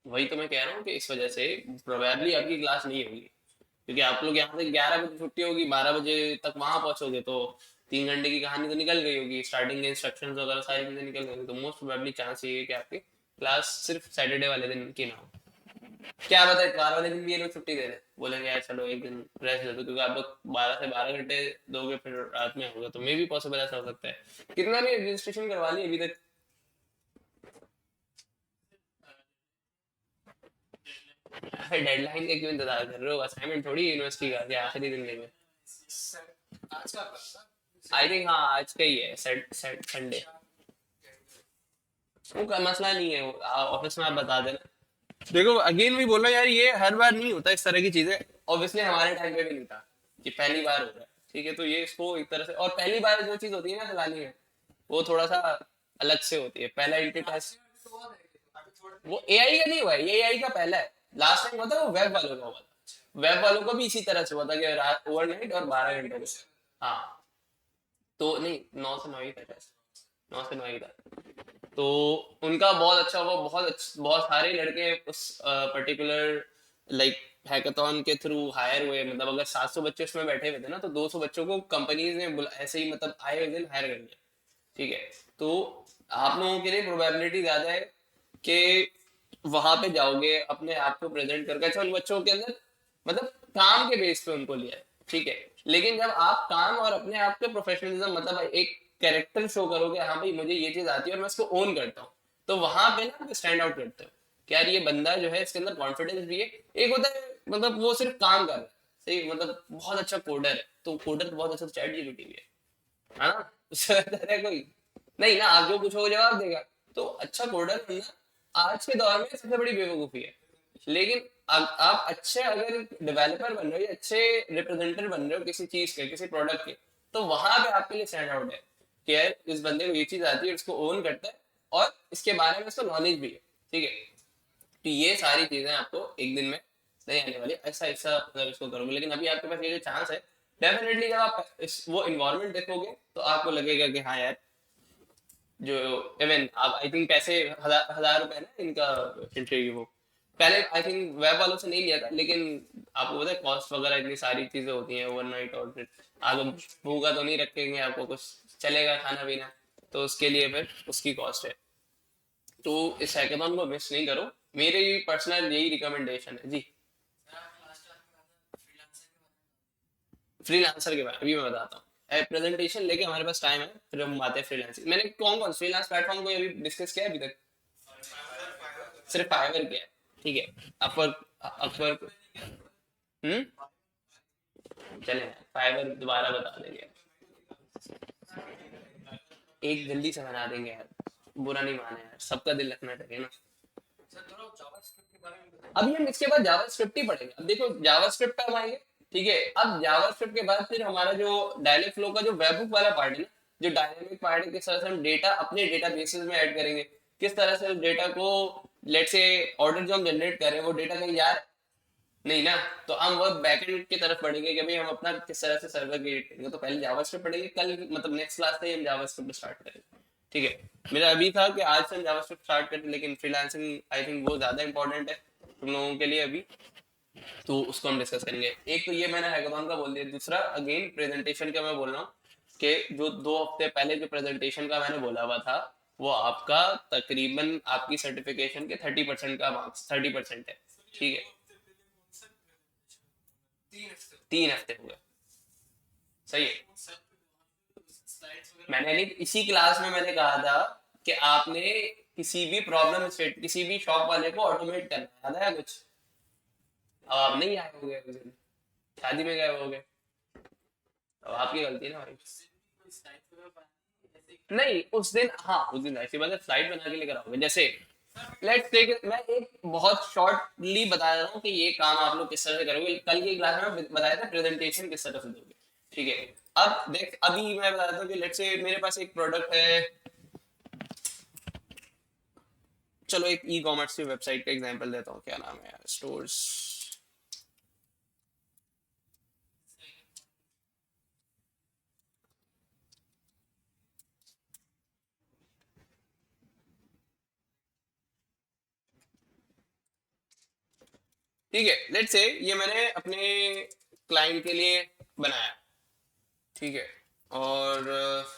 वही तो मैं कह रहा हूँ कि इस वजह से प्रोबेबली आपकी क्लास नहीं होगी, क्योंकि आप लोग यहाँ से 11 बजे छुट्टी होगी, 12 बजे तक वहां पहुंचोगे तो 3 घंटे की कहानी तो निकल गई होगी, स्टार्टिंग के इंस्ट्रक्शंस वगैरह सारी चीजें निकल गई होंगी, तो मोस्ट प्रोबेबली चांस ये है कि आपकी क्लास सिर्फ सैटरडे वाले दिन की ना हो। क्या पता इतवार वाले दिन भी ये लोग छुट्टी दे दे, बोलेंगे यार चलो एक दिन रेस्ट दे दो, क्योंकि आप लोग 12 से 12 घंटे दोगे, फिर रात में होगा, तो मे भी पॉसिबल ऐसा हो सकता है। कितना भी रजिस्ट्रेशन करवा ली अभी तक? डेडलाइन का क्यों इंतजार कर रहे हो? असाइनमेंट थोड़ी यूनिवर्सिटी का कि आखिरी दिन देंगे। आई थिंक हाँ आज का ही है, संडे। वो मसला नहीं है, ऑफिस में आप बता देना। देखो अगेन भी बोल रहा हूँ यार, ये हर बार नहीं होता इस तरह की चीजें। ऑब्वियसली हमारे टाइम पे भी नहीं था, कि पहली बार हो रहा है, ठीक है, तो ये इसको एक तरह से, और पहली बार जो चीज होती है ना चलानी है, वो थोड़ा सा अलग से होती है। पहला इंटी टेस्ट वो एआई का नहीं हुआ है, ये एआई का पहला है। लास्ट टाइम हुआ था वो वेब वालों का हुआ था। वेब वालों को भी इसी तरह से हुआ था कि रात ओवरनाइट और 12 घंटे में। हाँ, तो नहीं 9 से 9 ही था टेस्ट, 9 से 9 ही था। तो उनका बहुत अच्छा हुआ, बहुत सारे लड़के उस पर्टिकुलर लाइक हैकाथॉन के थ्रू हायर हुए। मतलब अगर 700 बच्चे उसमें बैठे हुए थे ना, तो 200 बच्चों को कंपनीज ने ऐसे ही मतलब आए हुए दिन हायर कर लिया। ठीक है, तो आप लोगों के लिए प्रोबेबिलिटी ज्यादा है कि वहां पे जाओगे, अपने आप को प्रेजेंट करके। अच्छा, उन बच्चों के अंदर मतलब काम के बेस पे उनको लिया है, ठीक है, लेकिन जब आप काम और अपने आप के प्रोफेशनलिज्म, मतलब एक कैरेक्टर शो करोगे, हाँ भाई मुझे ये चीज आती है और मैं इसको ओन करता हूँ, तो वहां पे ना स्टैंड आउट करते हो कि यार ये बंदा जो है इसके अंदर कॉन्फिडेंस भी है। एक होता है मतलब वो सिर्फ काम कर रहा है, सही, मतलब बहुत अच्छा कोडर है, तो कोडर तो बहुत अच्छा चैट जीपीटी भी है ना? उससे बेहतर है कोई नहीं ना, आप जो पूछोगे जवाब देगा। तो अच्छा कोडर बनना आज के दौर में सबसे बड़ी बेवकूफी है। लेकिन आप अच्छे अगर डेवलपर बन रहे हो या अच्छे रिप्रेजेंटेटिव बन रहे हो किसी चीज के, किसी प्रोडक्ट के, तो वहां पे आपके लिए स्टैंड आउट है कि यार इस बंदे को ये चीज आती है, इसको ओन करता है और इसके बारे में इसको नॉलेज भी है। ठीक है, तो ये सारी चीजें आपको एक दिन में नहीं आने वाली, ऐसा ऐसा मतलब इसको करोगे। लेकिन अभी आपके पास ये जो चांस है, डेफिनेटली जब आप वो इन्वायरमेंट देखोगे तो आपको लगेगा कि हाँ यार, जो इवन आप आई थिंक पैसे 1000 रुपए ना इनका इंटरव्यू, वो पहले आई थिंक वेब वालों से नहीं लिया था, लेकिन आपको पता है कॉस्ट वगैरह इतनी सारी चीजें होती हैं ओवरनाइट, और फिर आप भूखा तो नहीं रखेंगे, आपको कुछ चलेगा खाना पीना, तो उसके लिए फिर उसकी कॉस्ट है। तो इस हैकाथॉन को मिस नहीं करो, मेरे पर्सनल यही रिकमेंडेशन है जी। फ्रीलांसर के बारे में भी मैं बताता हूँ, प्रेजेंटेशन लेके हमारे पास टाइम है, फिर हम आते हैं फ्रीलांसिंग। मैंने कौन कौन फ्रीलांस प्लेटफॉर्म को अभी डिस्कस किया है अभी तक? सिर्फ फाइवर किया है, ठीक है। अपवर्क, अपवर्क, हम्म, चले फाइवर दोबारा बता देंगे, एक जल्दी से बना देंगे यार, बुरा नहीं माने यार, सबका दिल रखना चाहिए ना। अभी हम इसके बाद जावास्क्रिप्ट ही पढ़ेंगे। अब देखो जावास्क्रिप्ट पे हम आएंगे, ठीक है। अब जावास्क्रिप्ट के बाद फिर हमारा जो डायलेक्ट फ्लो का जो वेबहुक वाला पार्ट है ना, जो डायनेमिक पार्ट है, किस तरह से हम डेटा अपने डेटा बेसिस में ऐड करेंगे, किस तरह से डेटा को, लेट से ऑर्डर जो हम जनरेट कर रहे हैं वो डेटा कहीं जा रहा है नहीं ना, तो हम वो बैकएंड की तरफ पढ़ेंगे कि भाई हम अपना किस तरह से सर्वर क्रिएट करेंगे। तो पहले जावास्क्रिप्ट पढ़ेंगे, कल मतलब नेक्स्ट क्लास से हम जावास्क्रिप्ट स्टार्ट करेंगे, ठीक है। मेरा अभी था कि आज से हम जावास्क्रिप्ट स्टार्ट करते, लेकिन फ्रीलांसिंग आई थिंक वो ज्यादा इंपॉर्टेंट है तुम लोगों के लिए अभी, तो उसको हम डिस्कस करेंगे। एक तो ये मैंने हैकाथॉन का बोल दिया, दूसरा अगेन प्रेजेंटेशन का मैं बोल रहा हूँ कि जो 2 हफ्ते पहले जो प्रेजेंटेशन का मैंने बोला हुआ था, वो आपका तकरीबन आपकी सर्टिफिकेशन के 30% का मार्क्स 30% है, ठीक है। 3 हफ्ते हो गए, सही है। मैंने नहीं, इसी क्लास में मैंने कहा था कि आपने किसी भी प्रॉब्लम स्टेट, किसी भी शॉप वाले को ऑटोमेट करना, याद है कुछ? अब आप नहीं आए होगे उस दिन, शादी में गए होगे, अब आपकी गलती ना भाई। नहीं उस दिन, हाँ उस दिन ऐसी बात है, स्लाइड बना के लेकर आओगे। जैसे लेट्स टेक, मैं एक बहुत शॉर्टली बता रहा हूँ कि ये काम आप लोग किस तरह से करोगे। कल की क्लास में बताया था प्रेजेंटेशन किस तरह से दोगे, ठीक है। अब देख, अभी मैं बता रहा हूँ कि लेट्स से मेरे पास एक प्रोडक्ट है, चलो एक ई कॉमर्स की वेबसाइट का एग्जांपल देता हूँ, क्या नाम है यार, स्टोर्स, ठीक है। लेट्स से ये मैंने अपने क्लाइंट के लिए बनाया, ठीक है। और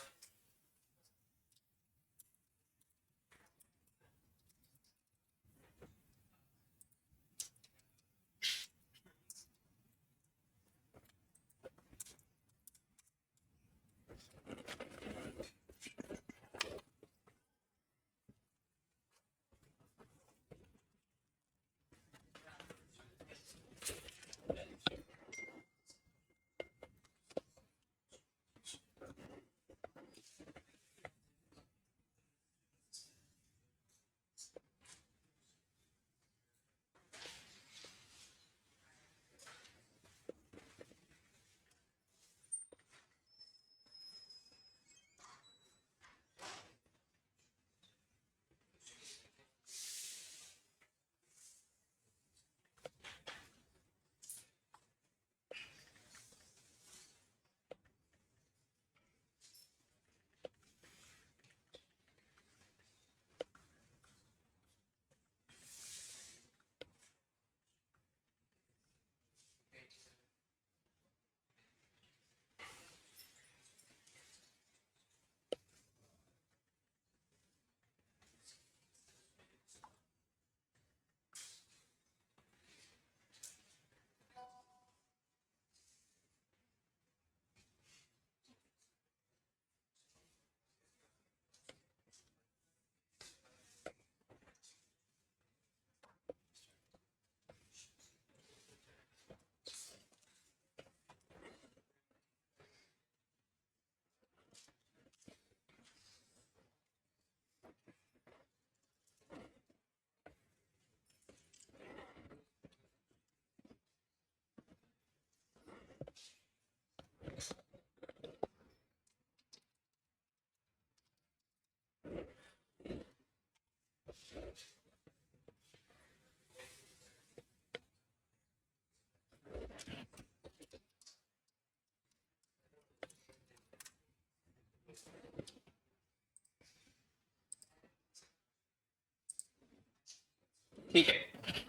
ठीक है।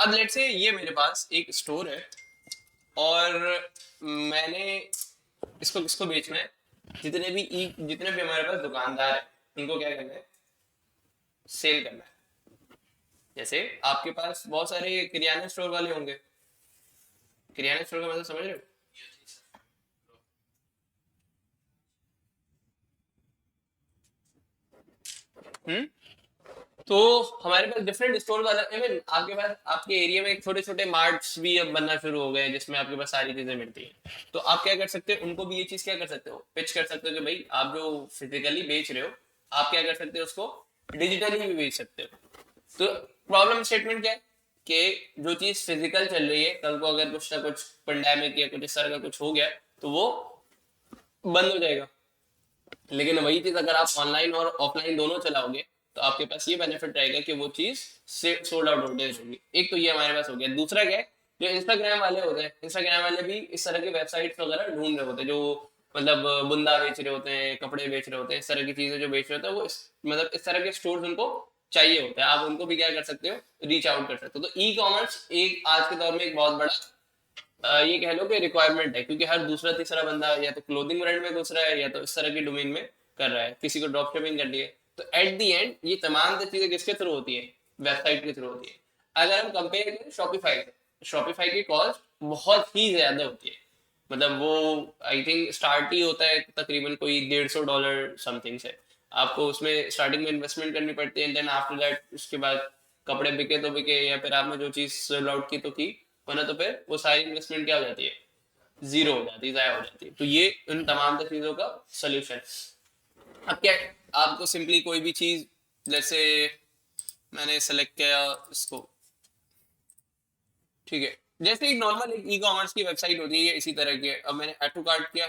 अब लेट्स से ये मेरे पास एक स्टोर है और मैंने इसको किसको बेचना है, जितने भी हमारे पास दुकानदार है उनको क्या करना है, सेल करना है, जैसे आपके पास बहुत सारे किराना स्टोर वाले होंगे, किराना स्टोर का मतलब समझ रहे हो? हम्म। तो हमारे पास डिफरेंट स्टोर वाला, आई मीन आपके पास आपके एरिया में छोटे छोटे मार्ट्स भी अब बनना शुरू हो गए हैं जिसमें आपके पास सारी चीजें मिलती हैं। तो आप क्या कर सकते हो, उनको भी ये चीज क्या कर सकते हो, पिच कर सकते हो कि भाई आप जो फिजिकली बेच रहे हो, आप क्या कर सकते हो, उसको डिजिटली भी बेच सकते हो। तो प्रॉब्लम स्टेटमेंट क्या है कि जो चीज फिजिकल चल रही है, कल को अगर कुछ ना कुछ पेंडेमिक या कुछ इस तरह का कुछ हो गया तो वो बंद हो जाएगा। लेकिन वही चीज अगर आप ऑनलाइन और ऑफलाइन दोनों चलाओगे तो आपके पास ये बेनिफिट रहेगा कि वो चीज से सोल्ड आउट होते रहेगी। एक तो ये हमारे पास हो गया। दूसरा क्या है, जो इंस्टाग्राम वाले होते हैं, इंस्टाग्राम वाले भी इस तरह की वेबसाइट्स वगैरह ढूंढ रहे होते हैं, जो मतलब बुंदा बेच रहे होते हैं, कपड़े बेच रहे होते हैं, इस तरह की चीजें जो बेच रहे होते हैं, वो मतलब इस तरह के स्टोर्स उनको चाहिए होते हैं। आप उनको भी क्या कर सकते हो, रीच आउट कर सकते हो। तो ई कॉमर्स एक आज के दौर में एक बहुत बड़ा ये कह लो कि रिक्वायरमेंट है, क्योंकि हर दूसरा तीसरा बंदा या तो क्लोथिंग ब्रांड में घुस रहा है या तो इस तरह की डोमेन में कर रहा है, किसी को ड्रॉप शिपिंग करनी है। तो एट द एंड ये तमाम चीजें किसके थ्रू होती है, वेबसाइट के थ्रू होती है। अगर हम कंपेयर करें शॉपिफाई से, शॉपिफाई की कॉस्ट बहुत ही ज्यादा होती है। मतलब वो आई थिंक स्टार्ट ही होता है तकरीबन कोई $150 समथिंग से। आपको उसमें स्टार्टिंग में इन्वेस्टमेंट करनी पड़ती है, देन आफ्टर दैट उसके बाद कपड़े बिके तो बिके, या फिर आपने जो चीज सेल आउट की तो की, वरना तो फिर वो सारी इन्वेस्टमेंट क्या हो जाती है, जीरो हो जाती है, जाया हो जाती है। तो ये इन तमाम चीजों का सोल्यूशन। अब क्या, आपको सिंपली कोई भी चीज, जैसे मैंने सेलेक्ट किया इसको, ठीक है, जैसे एक नॉर्मल एक ई कॉमर्स की वेबसाइट होती है इसी तरह की है। अब मैंने ऐड टू कार्ट किया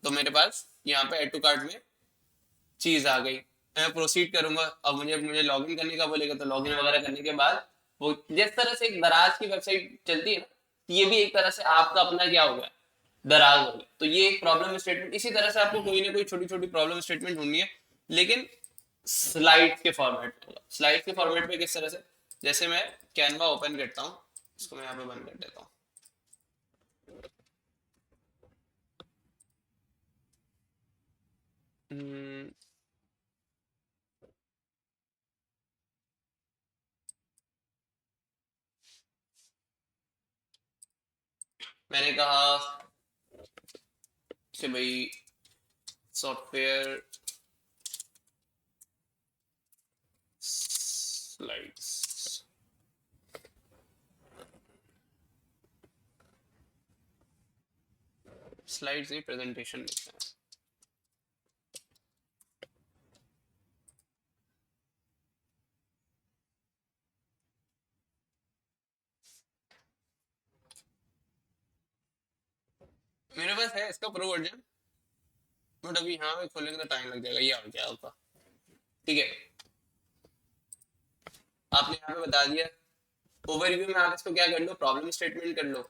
तो मेरे पास यहाँ पे ऐड टू कार्ट में चीज आ गई, मैं प्रोसीड करूंगा। अब मुझे मुझे लॉगिन करने का बोलेगा, तो लॉगिन वगैरह करने के बाद वो जिस तरह से एक दराज की वेबसाइट चलती है ना, ये भी एक तरह से आपका अपना क्या हो गया, दराज हो गया। तो ये एक प्रॉब्लम स्टेटमेंट, इसी तरह से आपको कोई ना कोई छोटी छोटी प्रॉब्लम स्टेटमेंट ढूंढनी है, लेकिन स्लाइड के फॉर्मेट में होगा। स्लाइड के फॉर्मेट में किस तरह से, जैसे मैं कैनवा ओपन करता हूँ, इसको मैं यहाँ पे बंद कर देता हूँ। हम्म, मैंने कहा कि भाई सॉफ्टवेयर स्लाइड्स, स्लाइड्स नहीं प्रेजेंटेशन लिखना है। मेरे पास है इसका प्रो वर्जन, बट अभी यहाँ पे खोलने का टाइम लग जाएगा, ये आ गया आपका। ठीक है, आपने यहाँ पे बता दिया। ओवरव्यू में आप इसको क्या कर लो, प्रॉब्लम स्टेटमेंट कर लो।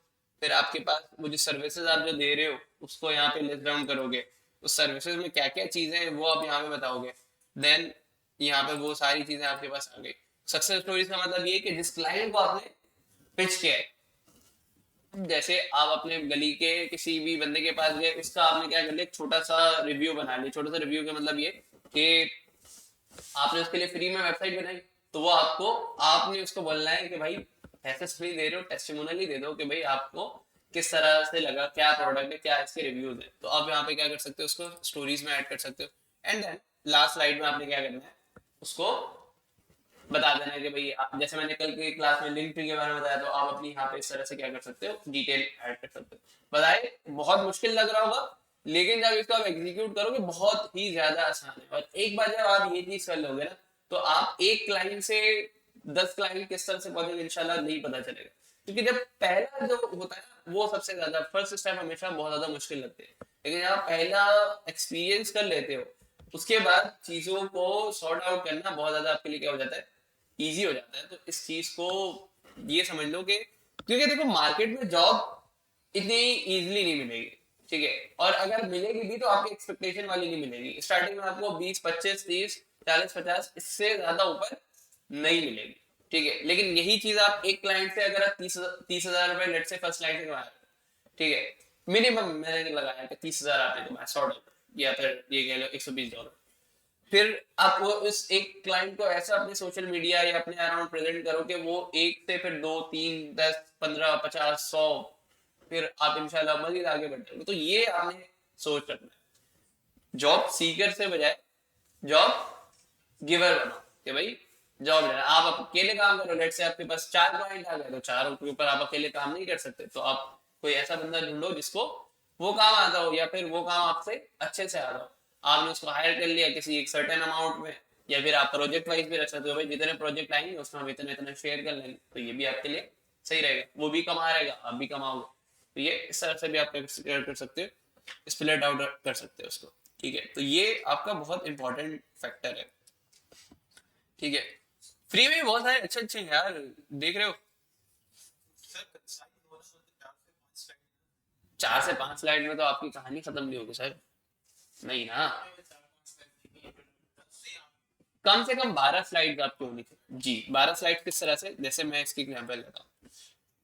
फिर आपके पास वो जो सर्विसेज आप जो दे रहे हो उसको यहाँ पे लिस्ट डाउन करोगे, उस सर्विसेज में क्या क्या चीजें हैं वो आप यहाँ पे बताओगे। देन यहाँ पे वो सारी चीजें आपके पास आ गई। सक्सेस स्टोरीज का मतलब ये कि जिस क्लाइंट को आपने पिच किया है, जैसे आप अपने गली के किसी भी बंदे के पास गए, इसका आपने क्या कर लिया, एक छोटा सा रिव्यू बना लिया। छोटा सा रिव्यू का मतलब ये कि आपने उसके लिए फ्री में वेबसाइट बनाई, तो वो आपको, आपने उसको बोलना है कि भाई पैसे फ्री दे रहे हो, टेस्टिमोनियल ही दे दो कि भाई आपको किस तरह से लगा, क्या प्रोडक्ट है, क्या इसके रिव्यूज है। तो आप यहाँ पे क्या कर सकते हो, उसको स्टोरीज में ऐड कर सकते हो। एंड देन लास्ट स्लाइड में आपने क्या करना है, उसको बता देना है कि भाई जैसे मैंने कल की क्लास में लिंक ट्री के बारे में बताया, तो आप अपनी यहाँ पे इस तरह से क्या कर सकते हो, डिटेल ऐड कर सकते हो। बताए बहुत मुश्किल लग रहा होगा, लेकिन जब इसको आप एग्जीक्यूट करोगे बहुत ही ज्यादा आसान है। और एक बार जब आप ये चीज कर लोगे ना, तो आप एक क्लाइंट से 10 क्लाइंट किस तरह से पहुंचेंगे इंशाल्लाह नहीं पता चलेगा। क्योंकि जब पहला जो होता है ना, वो सबसे ज्यादा फर्स्ट स्टेप हमेशा बहुत ज्यादा मुश्किल लगते हैं। लेकिन जब आप पहला एक्सपीरियंस कर लेते हो, उसके बाद चीजों को सॉर्ट आउट करना बहुत ज्यादा आपके लिए क्या हो जाता है, इजी हो जाता है। तो इस चीज को ये समझ लो कि, क्योंकि देखो मार्केट में जॉब इतनी इजीली नहीं मिलेगी, ठीक है, और अगर मिलेगी भी तो आपकी एक्सपेक्टेशन वाली नहीं मिलेगी। स्टार्टिंग में आपको 20 25 30 40 50 इससे ज्यादा ऊपर नहीं मिलेगी, ठीक है। लेकिन यही चीज आप एक क्लाइंट से अगर आप 30,000 रुपए लेट से फर्स्ट क्लाइंट से कमा रहे हो, ठीक है, मिनिमम मैंने लगाया कि 30,000 आपने कमाया, $100, या फिर ये कह लो $120, फिर आप वो उस एक क्लाइंट को ऐसा अपने सोशल मीडिया या अपने अराउंड प्रेजेंट करो कि वो एक से फिर 2 3 10 15 50 100, फिर आप इंशाल्लाह मजीद आगे बढ़ जाओगे। तो ये आपने सोच रखना है, जॉब सीकर से बजाय जॉब गिवर बनो कि भाई जॉब लेना। आप अकेले काम करो, लेट से आपके पास 4 क्लाइंट आ गए, तो चारों के ऊपर आप अकेले काम नहीं कर सकते, तो आप कोई ऐसा बंदा ढूंढो जिसको वो काम आता हो या फिर वो काम आपसे अच्छे से आता हो। आपने उसको हायर कर लिया किसी एक सर्टेन अमाउंट में, या फिर आप प्रोजेक्ट वाइज भी रख सकते हो, भाई जितने प्रोजेक्ट आएंगे उसमें हम इतने इतने शेयर कर लेंगे, तो ये भी आपके लिए सही रहेगा, वो भी कमा रहेगा आप भी कमाओगे। तो ये इस तरह से भी आप कर सकते हो, स्प्लिट आउट कर सकते हो उसको। ठीक है, तो ये आपका बहुत इंपॉर्टेंट फैक्टर है। ठीक है, फ्री में बहुत सारे अच्छे अच्छे हैं यार, देख रहे हो। 4 से 5 स्लाइड में तो आपकी कहानी खत्म नहीं होगी सर, नहीं ना। कम से कम 12 स्लाइड आपकी होनी चाहिए जी। 12 स्लाइड किस तरह से, जैसे मैं इसकी एग्जांपल लेता हूँ,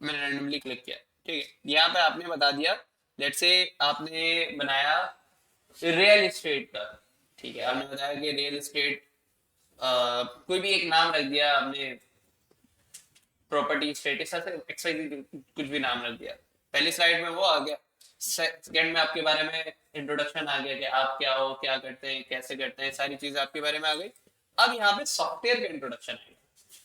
मैंने रैंडमली क्लिक किया, ठीक है, यहाँ पे आपने बता दिया, लेट से आपने बनाया रियल एस्टेट का, ठीक है, आपने बताया कि रियल एस्टेट, कोई भी एक नाम रख दिया आपने, प्रॉपर्टी स्टेटस ऐसे एक्सवाइजी कुछ भी नाम रख दिया। पहली स्लाइड में वो आ गया, सेकंड में आपके बारे में इंट्रोडक्शन आ गया कि आप क्या हो, क्या करते हैं, कैसे करते हैं, सारी चीजें आपके बारे में आ गई। अब यहाँ पे सॉफ्टवेयर का इंट्रोडक्शन आएगा,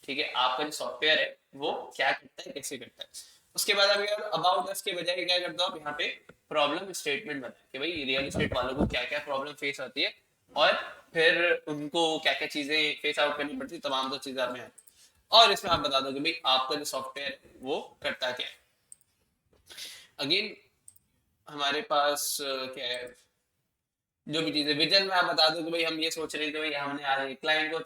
ठीक है, आपका जो सॉफ्टवेयर है वो क्या करता है, कैसे करता है। उसके बाद अभी अबाउट अस के बजाय क्या करते हो आप यहाँ पे प्रॉब्लम स्टेटमेंट बनाए कि भाई रियल एस्टेट वालों को क्या क्या प्रॉब्लम फेस आती है, और फिर उनको क्या क्या चीजें फेस आउट करनी पड़ती है, तमाम तो चीजें आपने, और इसमें आप बता दो कि भाई आपका जो सॉफ्टवेयर वो करता क्या है। अगेन हमारे पास क्या है, जो भी चीजें विजन में आप बता दो कि भाई हम ये सोच रहे हैं कि भाई हमने आज क्लाइंट को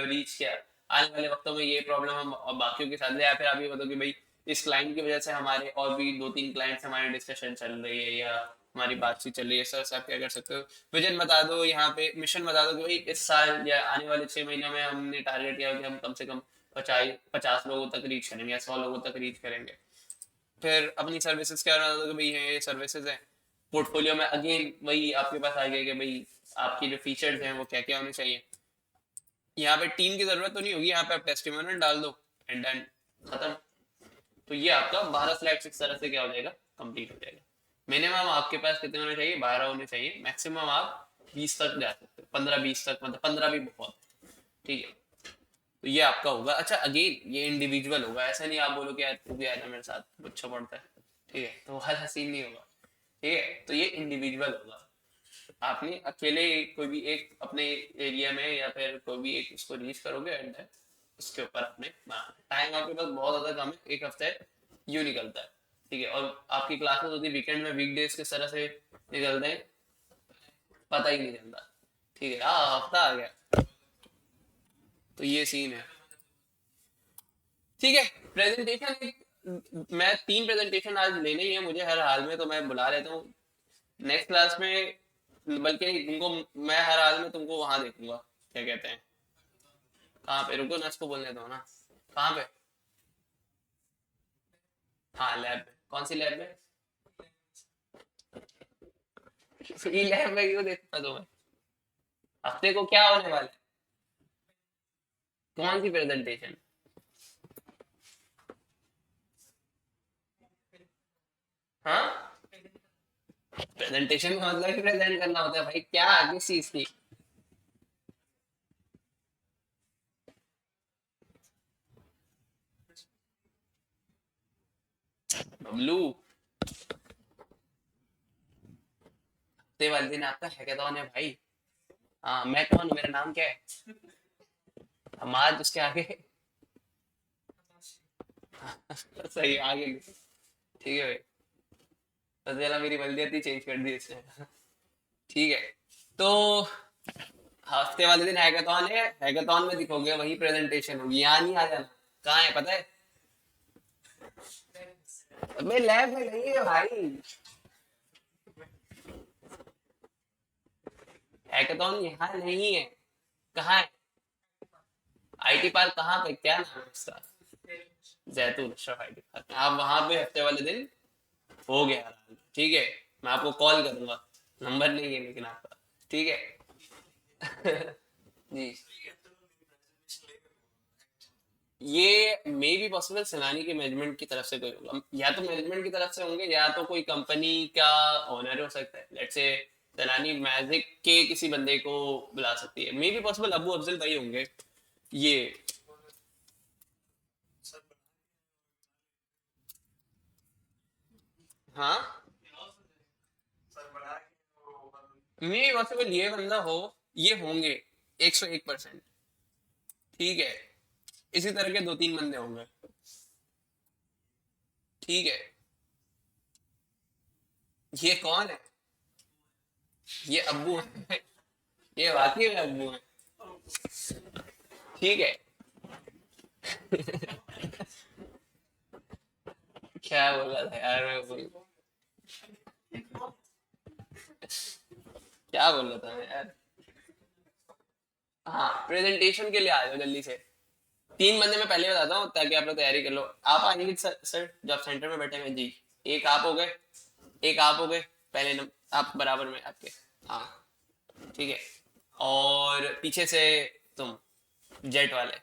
रीच किया, आने वाले वक्तों में ये प्रॉब्लम हम और बाकियों के साथ ले, या फिर आप ये बताओ कि भाई इस क्लाइंट की वजह से हमारे और भी 2 3 क्लाइंट्स हमारी डिस्कशन चल रही है या हमारी बातचीत चल रही है, सर आप क्या कर सकते हो। विजन बता दो, यहाँ पे मिशन बता दो कि भाई इस साल या आने वाले 6 महीनों में हमने टारगेट किया कि हम कम से कम 50 लोगों तक रीच करेंगे या 100 लोगों तक रीच करेंगे। फिर अपनी सर्विसेज क्या बता दो कि भाई ये सर्विसेज हैं। पोर्टफोलियो में अगेन वही आपके पास आ गया कि भाई आपकी जो फीचर्स हैं वो क्या क्या होने चाहिए। यहाँ पे टीम की जरूरत तो नहीं होगी, यहाँ पे आप टेस्टिमोनियल डाल दो एंड देन खत्म। तो ये आपका 12 स्लाइड इस तरह से क्या हो जाएगा, कंप्लीट हो जाएगा। मिनिमम आपके पास कितने होने चाहिए, 12 होने चाहिए, मैक्सिमम आप 20 तक जा सकते हो, 15 20 तक, मतलब 15 भी बहुत, ठीक है। तो ये आपका होगा। अच्छा अगेन ये इंडिविजुअल होगा, ऐसा नहीं आप बोलो कि यार तू भी आया मेरे साथ अच्छा पढ़ता है, ठीक है, तो हर हसीन नहीं होगा, ठीक है, तो ये इंडिविजुअल होगा। आपने अकेले कोई भी एक अपने एरिया में या फिर कोई भी एक उसको रीच करोगे एंड उसके ऊपर आपने टाइम आपके पास बहुत ज्यादा कम है, एक हफ्ते यूं निकलता है, ठीक है, और आपकी क्लासेस होती है वीकेंड में, वीकडेज किस तरह से निकलते हैं पता ही नहीं चलता, ठीक है, हफ्ता आ गया, तो ये सीन है। ठीक है, प्रेजेंटेशन एक, मैं 3 प्रेजेंटेशन आज लेने ही है मुझे हर हाल में, तो मैं बुला लेता हूँ नेक्स्ट क्लास में, बल्कि तुमको मैं हर हाल में तुमको वहां देखूंगा, क्या कहते हैं, कहाँ पे, रुको ना इसको बोलने दो ना, कहाँ पे, हाँ लैब में, कौन सी लैब में, फ्री लैब में क्यों देखता तुम्हें, हफ्ते को क्या होने वाला है, कौन सी प्रेजेंटेशन, हाँ प्रेजेंटेशन का मतलब ही प्रेजेंट करना होता है भाई, क्या किस चीज की, बबलू हफ्ते वाले दिन आपका हैकाथॉन है भाई। हाँ मैं कौन हूँ, मेरा नाम क्या है, हमाद उसके आगे सही आगे, ठीक है भाई, बस जरा मेरी बल्दियत ही चेंज कर दी इसने ठीक है, तो हफ्ते वाले दिन हैकाथॉन है, हैकाथॉन में दिखोगे वही प्रेजेंटेशन होगी, यहाँ नहीं आ जाना, कहाँ है पता है, अबे लैब में नहीं है भाई, हैकाथॉन यहाँ नहीं है, कहाँ है, आईटी पार्क कहाँ पे, क्या नाम है उसका, जैतून अशरफ आईटी पार्क, आप वहां पे हफ्ते वाले दिन हो गया आराम, ठीक है, मैं आपको कॉल करूंगा, नंबर नहीं है लेकिन आपका, ठीक है जी, ये मे बी पॉसिबल सेनानी के मैनेजमेंट की तरफ से कोई होगा, या तो मैनेजमेंट की तरफ से होंगे या तो कोई कंपनी का ओनर हो सकता है, लेट्स से सेनानी मैजिक के किसी बंदे को बुला सकती है, may be possible Abu Afzal भाई होंगे ये। हाँ, मे बी पॉसिबल ये बंदा हो, ये होंगे 101%। ठीक है, इसी तरह के दो तीन बंदे होंगे। ठीक है, ये कौन है? ये अब्बू है। ये वाकई में अब्बू है। ठीक है। क्या बोला था यार मैं क्या बोल रहा था मैं यार? हाँ, प्रेजेंटेशन के लिए आ जाओ जल्दी से। तीन बंदे मैं पहले बताता हूँ ताकि आप लोग तैयारी कर लो। आप आएंगे सर, जब सेंटर में बैठे हैं जी। एक आप हो गए, एक आप हो गए, पहले नंबर आप बराबर में आपके। हाँ, ठीक है। और पीछे से तुम, जेट वाले।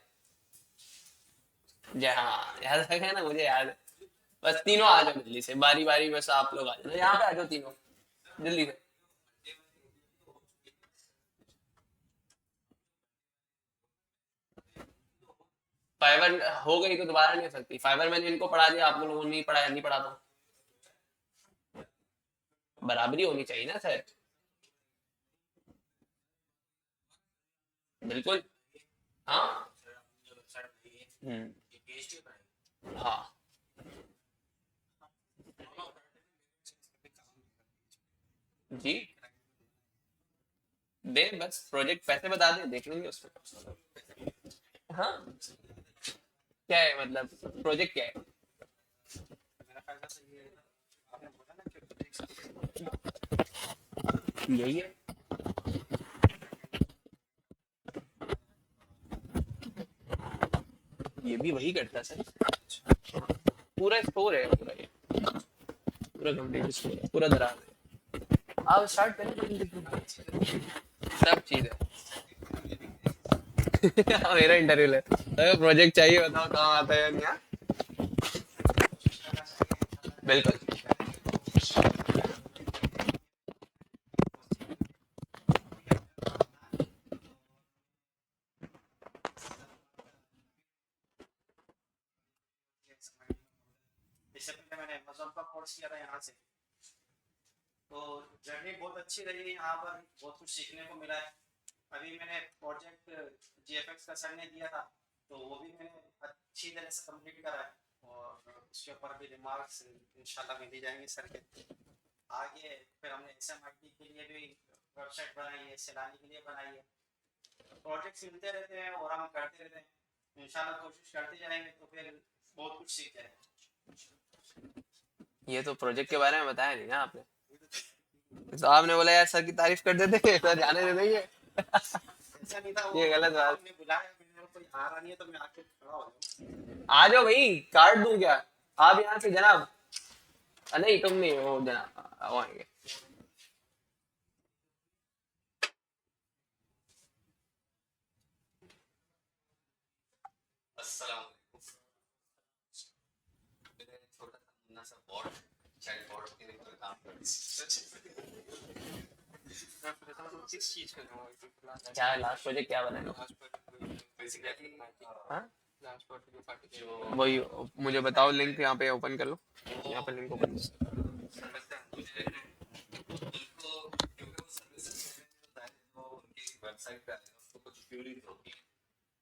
जय, हाँ याद रखा है ना, मुझे याद है। बस तीनों आ जाओ जल्दी से, बारी बारी बस आप लोग आ जाओ, यहाँ पे आ जाओ तीनों जल्दी से। फाइबर हो गई तो दोबारा नहीं हो सकती। फाइबर मैंने इनको पढ़ा दिया, आप लोगों ने नहीं पढ़ाया, नहीं पढ़ा तो बराबरी होनी चाहिए ना सर। बिल्कुल। हाँ। हम्म। हाँ जी, दे बस प्रोजेक्ट पैसे बता दे, देख लेंगे उसमें। हाँ, क्या है मतलब, प्रोजेक्ट क्या है? यही है। ये भी वही करता है सर। पूरा स्टोर है पूरा, ये पूरा कंप्लीट स्टोर है, पूरा दराज है। आप स्टार्ट करें, सब चीज है। मेरा इंटरव्यू ले, अगर प्रोजेक्ट चाहिए बताओ कहाँ आता है यहाँ। बिल्कुल। इससे पहले मैंने अमेज़न का कोर्स किया था यहाँ से, तो जर्नी बहुत अच्छी रही। यहाँ पर बहुत कुछ सीखने को मिला है। अभी मैंने प्रोजेक्ट जीएफएक्स का सर ने दिया था, तो वो भी मैंने अच्छी तरह से कंप्लीट करा है, और उसके ऊपर भी रिमार्क्स इंशाल्लाह मिल ही जाएंगे सर के आगे। फिर हमने एसएमआईटी के लिए भी वेबसाइट बनाई है, सैलानी के लिए बनाई है। प्रोजेक्ट्स मिलते रहते हैं और हम करते रहते हैं, इंशाल्लाह कोशिश करते जाएंगे तो फिर बहुत कुछ सीख जाएंगे। ये तो प्रोजेक्ट के बारे में बताया नहीं ना आपने। तो आपने बोला यार सर की तारीफ कर देते, सर जाने दे देंगे। ऐसा नहीं था, वो ये गलत बात। आपने बुलाया, मैंने कोई आ रहा नहीं है तो मैं आके खड़ा हो जाऊं। आ जाओ भाई, कार्ड दूं क्या? आप यहाँ से जनाब। नहीं तुम नहीं हो जनाब, वो आएंगे। अस्सलाम वालेकुम। मैंने छोटा सा मुन्ना सा बॉट, चैट बॉट के ऊपर काम कर किस चीज का क्या लास्ट प्रोजेक्ट क्या बनाएगा? बेसिकली हाँ, जो वही। मुझे बताओ, लिंक यहाँ पे ओपन कर लो। यहाँ पे लिंक ओपन। समझता है मुझे उनको, क्योंकि वो सर्विसेज होता है तो उनकी वेबसाइट पे आएगा, उसको कुछ क्यूरीज होती है,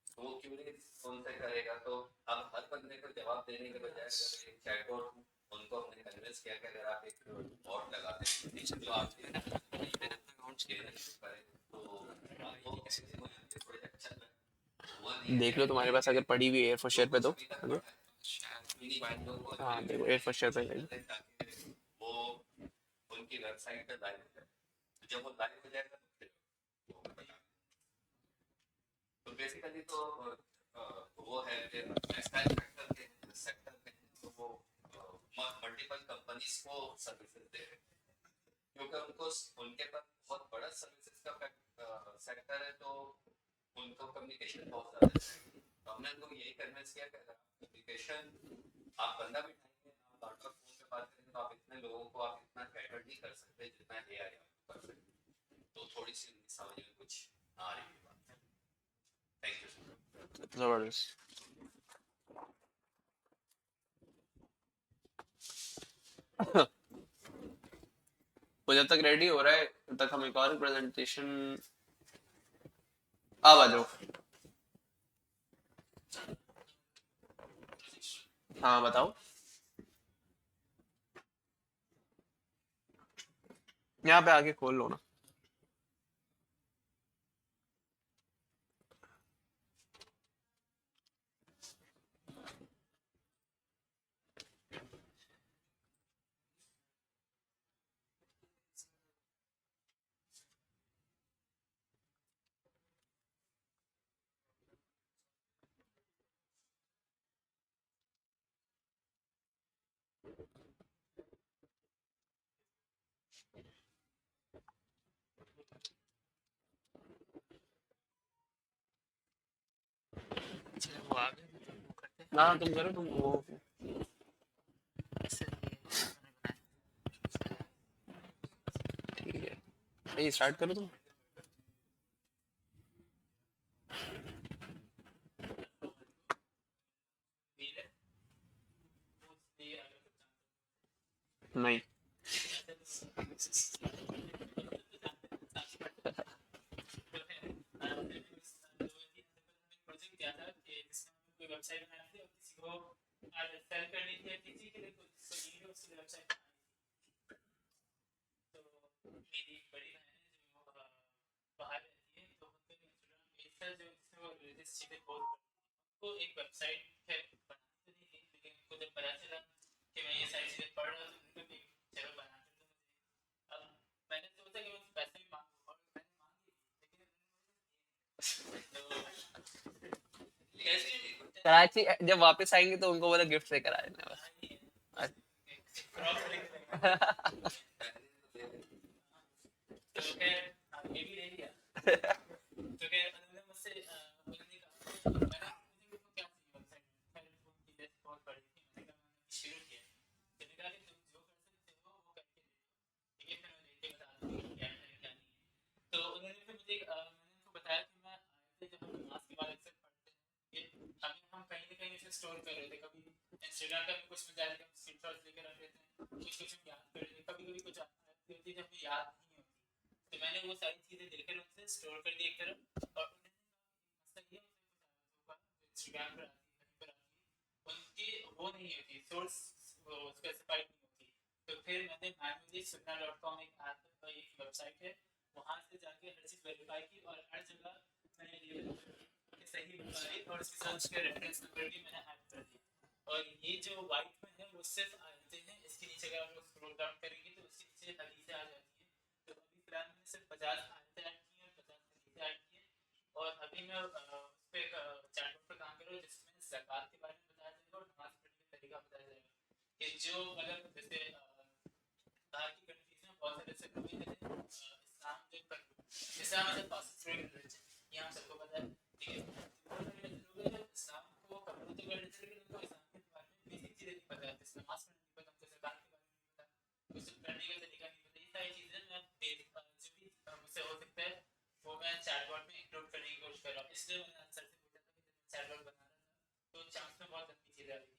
तो वो क्यूरीज कौन से करेगा, तो आप हर बंदे को जवाब देने के बजाय अगर एक चैटबॉट, उनको हमने कन्विंस किया कि अगर आप एक बॉट लगा दें जो आपके अकाउंट करे तो वो थोड़ा अच्छा लगता है। हुआ नहीं देख लो, तुम्हारे पास अगर पड़ी हुई एयर फॉर शेयर पे दो। है। हाँ देखो, एयर फॉर शेयर पे गई। ताकि वो उनकी वेबसाइट पे लाइव हो जाए, तो जब वो लाइव हो जाएगा तो फिर वो बता। तो बेसिकली तो वो है कि टेक्सटाइल सेक्टर के तो वो मल्टीपल कंपनीज को सर्विसेज दे रहे हैं, क्योंकि उनको उनके पास बहुत बड़ा सर्विसेज का सेक्टर है, तो उनको कम्युनिकेशन बहुत ज़्यादा है। तो हमने उनको यही कन्विंस किया कि अगर कम्युनिकेशन आप बंदा बिठाएंगे, आप बार बार फोन पे बात करेंगे, तो आप इतने लोगों को आप इतना कैटर नहीं कर सकते जितना AI कर सकते। तो थोड़ी सी उनकी समझ में कुछ आ रही है बात। Thank you sir. जबरदस्त। वो जब तक रेडी हो रहा है तब तक हम एक और प्रेजेंटेशन अब आ जाओ। हाँ बताओ। यहाँ पे आके खोल लो ना। वो आ गए तो वो करते हैं। ना तुम करो, तुम वो इससे ये मैंने बनाया। ठीक है भाई, स्टार्ट करो तुम। व्हील है, वो इसलिए अलग नहीं प्रोजेक्ट किया था कि जिसमें कोई वेबसाइट बनानी थी और किसी को सेल करनी थी, किसी के लिए कोई नीड है उसके लिए वेबसाइट बनानी थी। तो मेरी बड़ी बहन है जो बाहर रहती है, तो उनको इंस्टाग्राम पेज था जो जिसमें वो रिलीजियस चीज़ें पोस्ट करती है। तो एक वेबसाइट है बनानी तो नहीं थी, लेकिन उनको जब पता चला कि मैं ये सारी चीज़ें पढ़ रहा हूँ तो उनको चलो बना देते हैं। अब मैंने सोचा कि मैं पैसे भी मांगूँ और मैंने मांगी, लेकिन तो कैसे कराची जब वापस आएंगे तो उनको बोला गिफ्ट से करा देना बस। तो खैर ये भी ले लिया। तो खैर उन्होंने मुझसे उन्होंने कहा मैंने मुझे क्या चाहिए वेबसाइट में, मैंने फोन की लिस्ट बहुत बड़ी थी, मैंने कहा मैंने शुरू किया। तो निकाल के तुम जो कर सकते हो वो करके दे दो, ठीक है। फिर मैं देख के बता दूँ क्या है क्या नहीं है। तो उन्होंने फिर मुझे मैंने उनको बताया कि मैं आए थे जब हम नमाज के बाद अक्सर पढ़ते हैं कि हम कहीं ना कहीं इसे स्टोर कर रहे थे। कभी इंस्टाग्राम का कुछ मिल जाए, हम स्क्रीनशॉट लेकर रख लेते हैं, कुछ कुछ हम याद कर लेते हैं, कभी कभी कुछ होती है जब हमें याद नहीं होती। तो मैंने वो सारी चीज़ें लेकर उनसे स्टोर कर दी एक तरफ। और मसला ये इंस्टाग्राम पर आती है, कहीं पर आती है, उनकी वो नहीं होती सोर्स, वो स्पेसिफाइड नहीं होती। तो फिर मैंने मैनुअली सुनना.com एक ऐप, एक वेबसाइट है, वहाँ से जाके हर चीज़ वेरीफाई की और हर जगह मैंने लेबल कि सही बुखारी और उसके साथ उसके रेफरेंस नंबर भी मैंने ऐड कर दिया। और ये जो वाइट में है वो सिर्फ आयतें हैं, इसके नीचे अगर आप लोग स्क्रॉल डाउन करेंगे तो उसके नीचे हदीसें आ जाती हैं। तो अभी फिलहाल मैंने सिर्फ 50 आयतें ऐड की हैं और 50 हदीसें ऐड की हैं। और अभी मैं उस पर एक चैटबॉट पर काम कर रहा हूँ जिसमें ज़कात के बारे में बताया जाएगा और नमाज पढ़ने का तरीका बताया जाएगा कि जो मतलब जैसे बाहर की कंट्रीज में बहुत सारे ऐसे लोग हैं जैसे इस्लाम जो Islam is a fastest growing religion, ये हम सबको पता है, ठीक है। बहुत सारे ऐसे लोग हैं जो इस्लाम को कबूल तो कर लेते हैं लेकिन उनको इस्लाम के बारे में बेसिक चीज़ें नहीं पता है, जैसे नमाज पढ़ने नहीं पता, उनको ज़कात के बारे में नहीं पता, कुछ करने का तरीका नहीं पता। ये सारी चीज़ें मैं जो भी मुझसे हो सकता है वो मैं चैटबॉट में इंक्लूड करने की कोशिश कर रहा हूँ। इसलिए मैंने सर से पूछा था कि चैटबॉट बना रहा था तो चांस में बहुत लंबी चीज़ आ रही थी।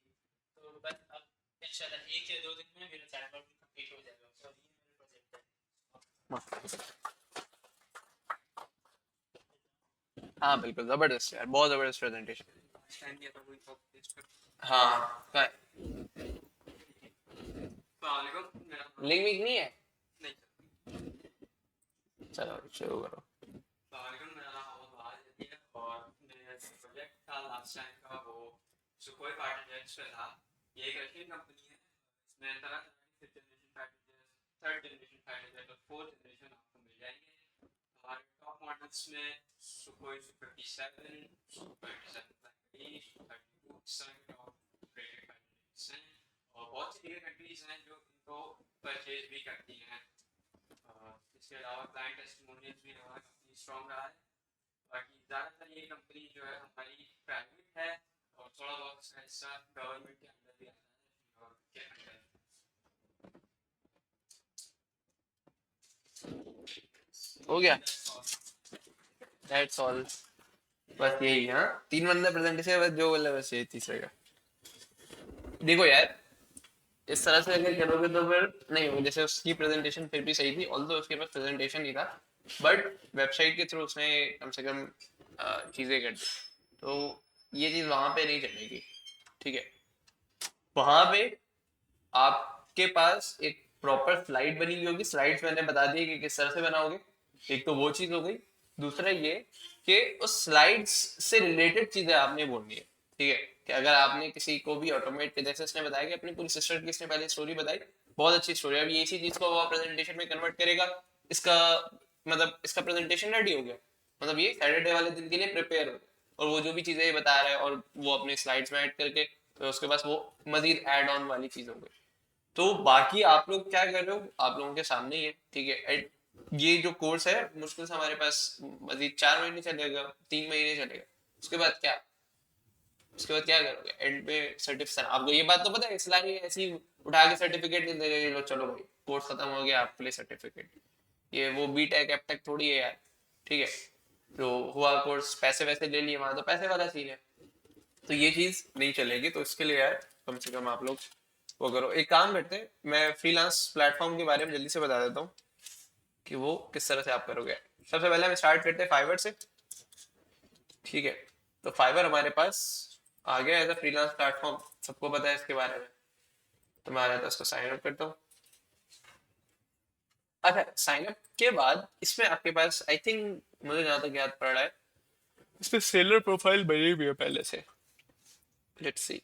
तो बस अब इंशाल्लाह 1 या 2 दिन में मेरा चैटबॉट भी कंप्लीट हो जाएगा। तो ये मेरा प्रोजेक्ट है। हाँ बिल्कुल जबरदस्त यार, बहुत जबरदस्त प्रेजेंटेशन। टाइम दिया था कोई टॉप टेस्ट कर। हाँ क्या वालेकुम, मेरा लिंक विंक नहीं है? नहीं, चलो शुरू करो। वालेकुम, मेरा नाम मोहम्मद वाहिद है और मेरा प्रोजेक्ट था लास्ट टाइम का वो सुखोई फाइटर जेट्स पे था। ये एक रशियन कंपनी है, इसमें तरह तरह की fifth generation fighter jets, third generation fighter jet और फोर्थ जनरेशन आपको मिल जाएंगे। हमारे टॉप मॉडल्स में सुखोई Su-57, Su-27 Su-32 इस तरह के टॉप रेटेड फाइटर जेट्स हैं। और बहुत सी दीगर कंट्रीज हैं जो इनको परचेज भी करती हैं। इसके अलावा क्लाइंट टेस्टिमोनियल्स भी हमारा काफ़ी स्ट्रॉन्ग रहा है। बाकी ज़्यादातर ये कंपनी जो है हमारी प्राइवेट है और थोड़ा बहुत उसका हिस्सा गवर्नमेंट के अंदर भी आता है और के अंदर। हो गया, दैट्स ऑल। बस यही है, हाँ 3 बंदे प्रेजेंटेशन, बस जो बोले बस यही तीसरे का। देखो यार, इस तरह से अगर करोगे तो फिर नहीं होगा। जैसे उसकी प्रेजेंटेशन फिर भी सही थी, ऑल्दो उसके पास प्रेजेंटेशन नहीं था, बट वेबसाइट के थ्रू उसने कम से कम चीज़ें कर दी, तो ये चीज़ वहाँ पे नहीं चलेगी। ठीक है, वहाँ पे आपके पास एक प्रॉपर स्लाइड बनी हुई होगी। स्लाइड्स मैंने बता दी कि किस तरह से बनाओगे, एक तो वो चीज़ हो गई। दूसरा ये कि उस स्लाइड्स से रिलेटेड चीज़ें आपने बोलनी है। ठीक है, कि अगर आपने किसी को भी ऑटोमेट, जैसे उसने बताया कि अपनी पूरी सिस्टर की इसने पहले स्टोरी बताई, बहुत अच्छी स्टोरी। अब ये इसी चीज़ को वो प्रेजेंटेशन में कन्वर्ट करेगा, इसका मतलब इसका प्रेजेंटेशन रेडी हो गया, मतलब ये सैटरडे वाले दिन के लिए प्रिपेयर हो। और वो जो भी चीज़ें बता रहा है और वो अपने स्लाइड्स में ऐड करके, तो उसके पास वो मजीद ऐड ऑन वाली चीज़ हो गई। तो बाकी आप लोग क्या कर रहे हो, आप लोगों के सामने ही है। ठीक है, ये जो कोर्स है मुश्किल से हमारे पास मजीद 4 महीने चलेगा, 3 महीने चलेगा। उसके बाद क्या, उसके बाद क्या करोगे एंड पे सर्टिफिकेट? आपको ये बात तो पता है, इसलिए ऐसी उठा के सर्टिफिकेट नहीं दे रहे, लो चलो भाई कोर्स खत्म हो गया आपके लिए सर्टिफिकेट। ये वो बी टेक एप टेक थोड़ी है यार। ठीक है, जो हुआ कोर्स पैसे वैसे ले लिए, वहां तो पैसे वाला सीन है, तो ये चीज नहीं चलेगी। तो इसके लिए यार कम से कम आप लोग वो करो। एक काम करते हैं, मैं फ्रीलांस प्लेटफॉर्म के बारे में जल्दी से बता देता हूँ कि वो किस तरह से आप करोगे। सबसे पहले हम स्टार्ट करते हैं फाइवर से। ठीक है, तो फाइवर हमारे पास आ गया एज अ फ्रीलांस प्लेटफॉर्म, सबको पता है इसके बारे में। तो मैं आ जाता है, उसको साइन अप करता हूँ। अच्छा, साइन अप के बाद इसमें आपके पास आई थिंक, मुझे जहाँ तक याद पड़ रहा है, इसमें सेलर प्रोफाइल बनी हुई है पहले से। Let's see.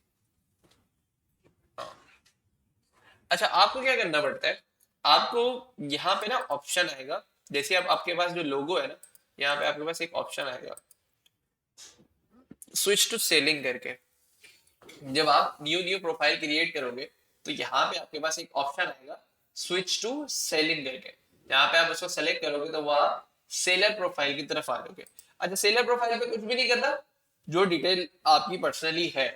अच्छा, आपको क्या करना पड़ता है, आपको यहाँ पे ना ऑप्शन आएगा, जैसे अब आपके पास जो लोगो है ना, यहाँ पे आपके पास एक ऑप्शन आएगा स्विच टू सेलिंग करके। जब आप न्यू न्यू प्रोफाइल क्रिएट करोगे तो यहाँ पे आपके पास एक ऑप्शन आएगा स्विच टू सेलिंग करके। यहाँ पे आप उसको सेलेक्ट करोगे तो वह सेलर प्रोफाइल की तरफ आ जाओगे। अच्छा, सेलर प्रोफाइल पे कुछ भी नहीं करना, जो डिटेल आपकी पर्सनली है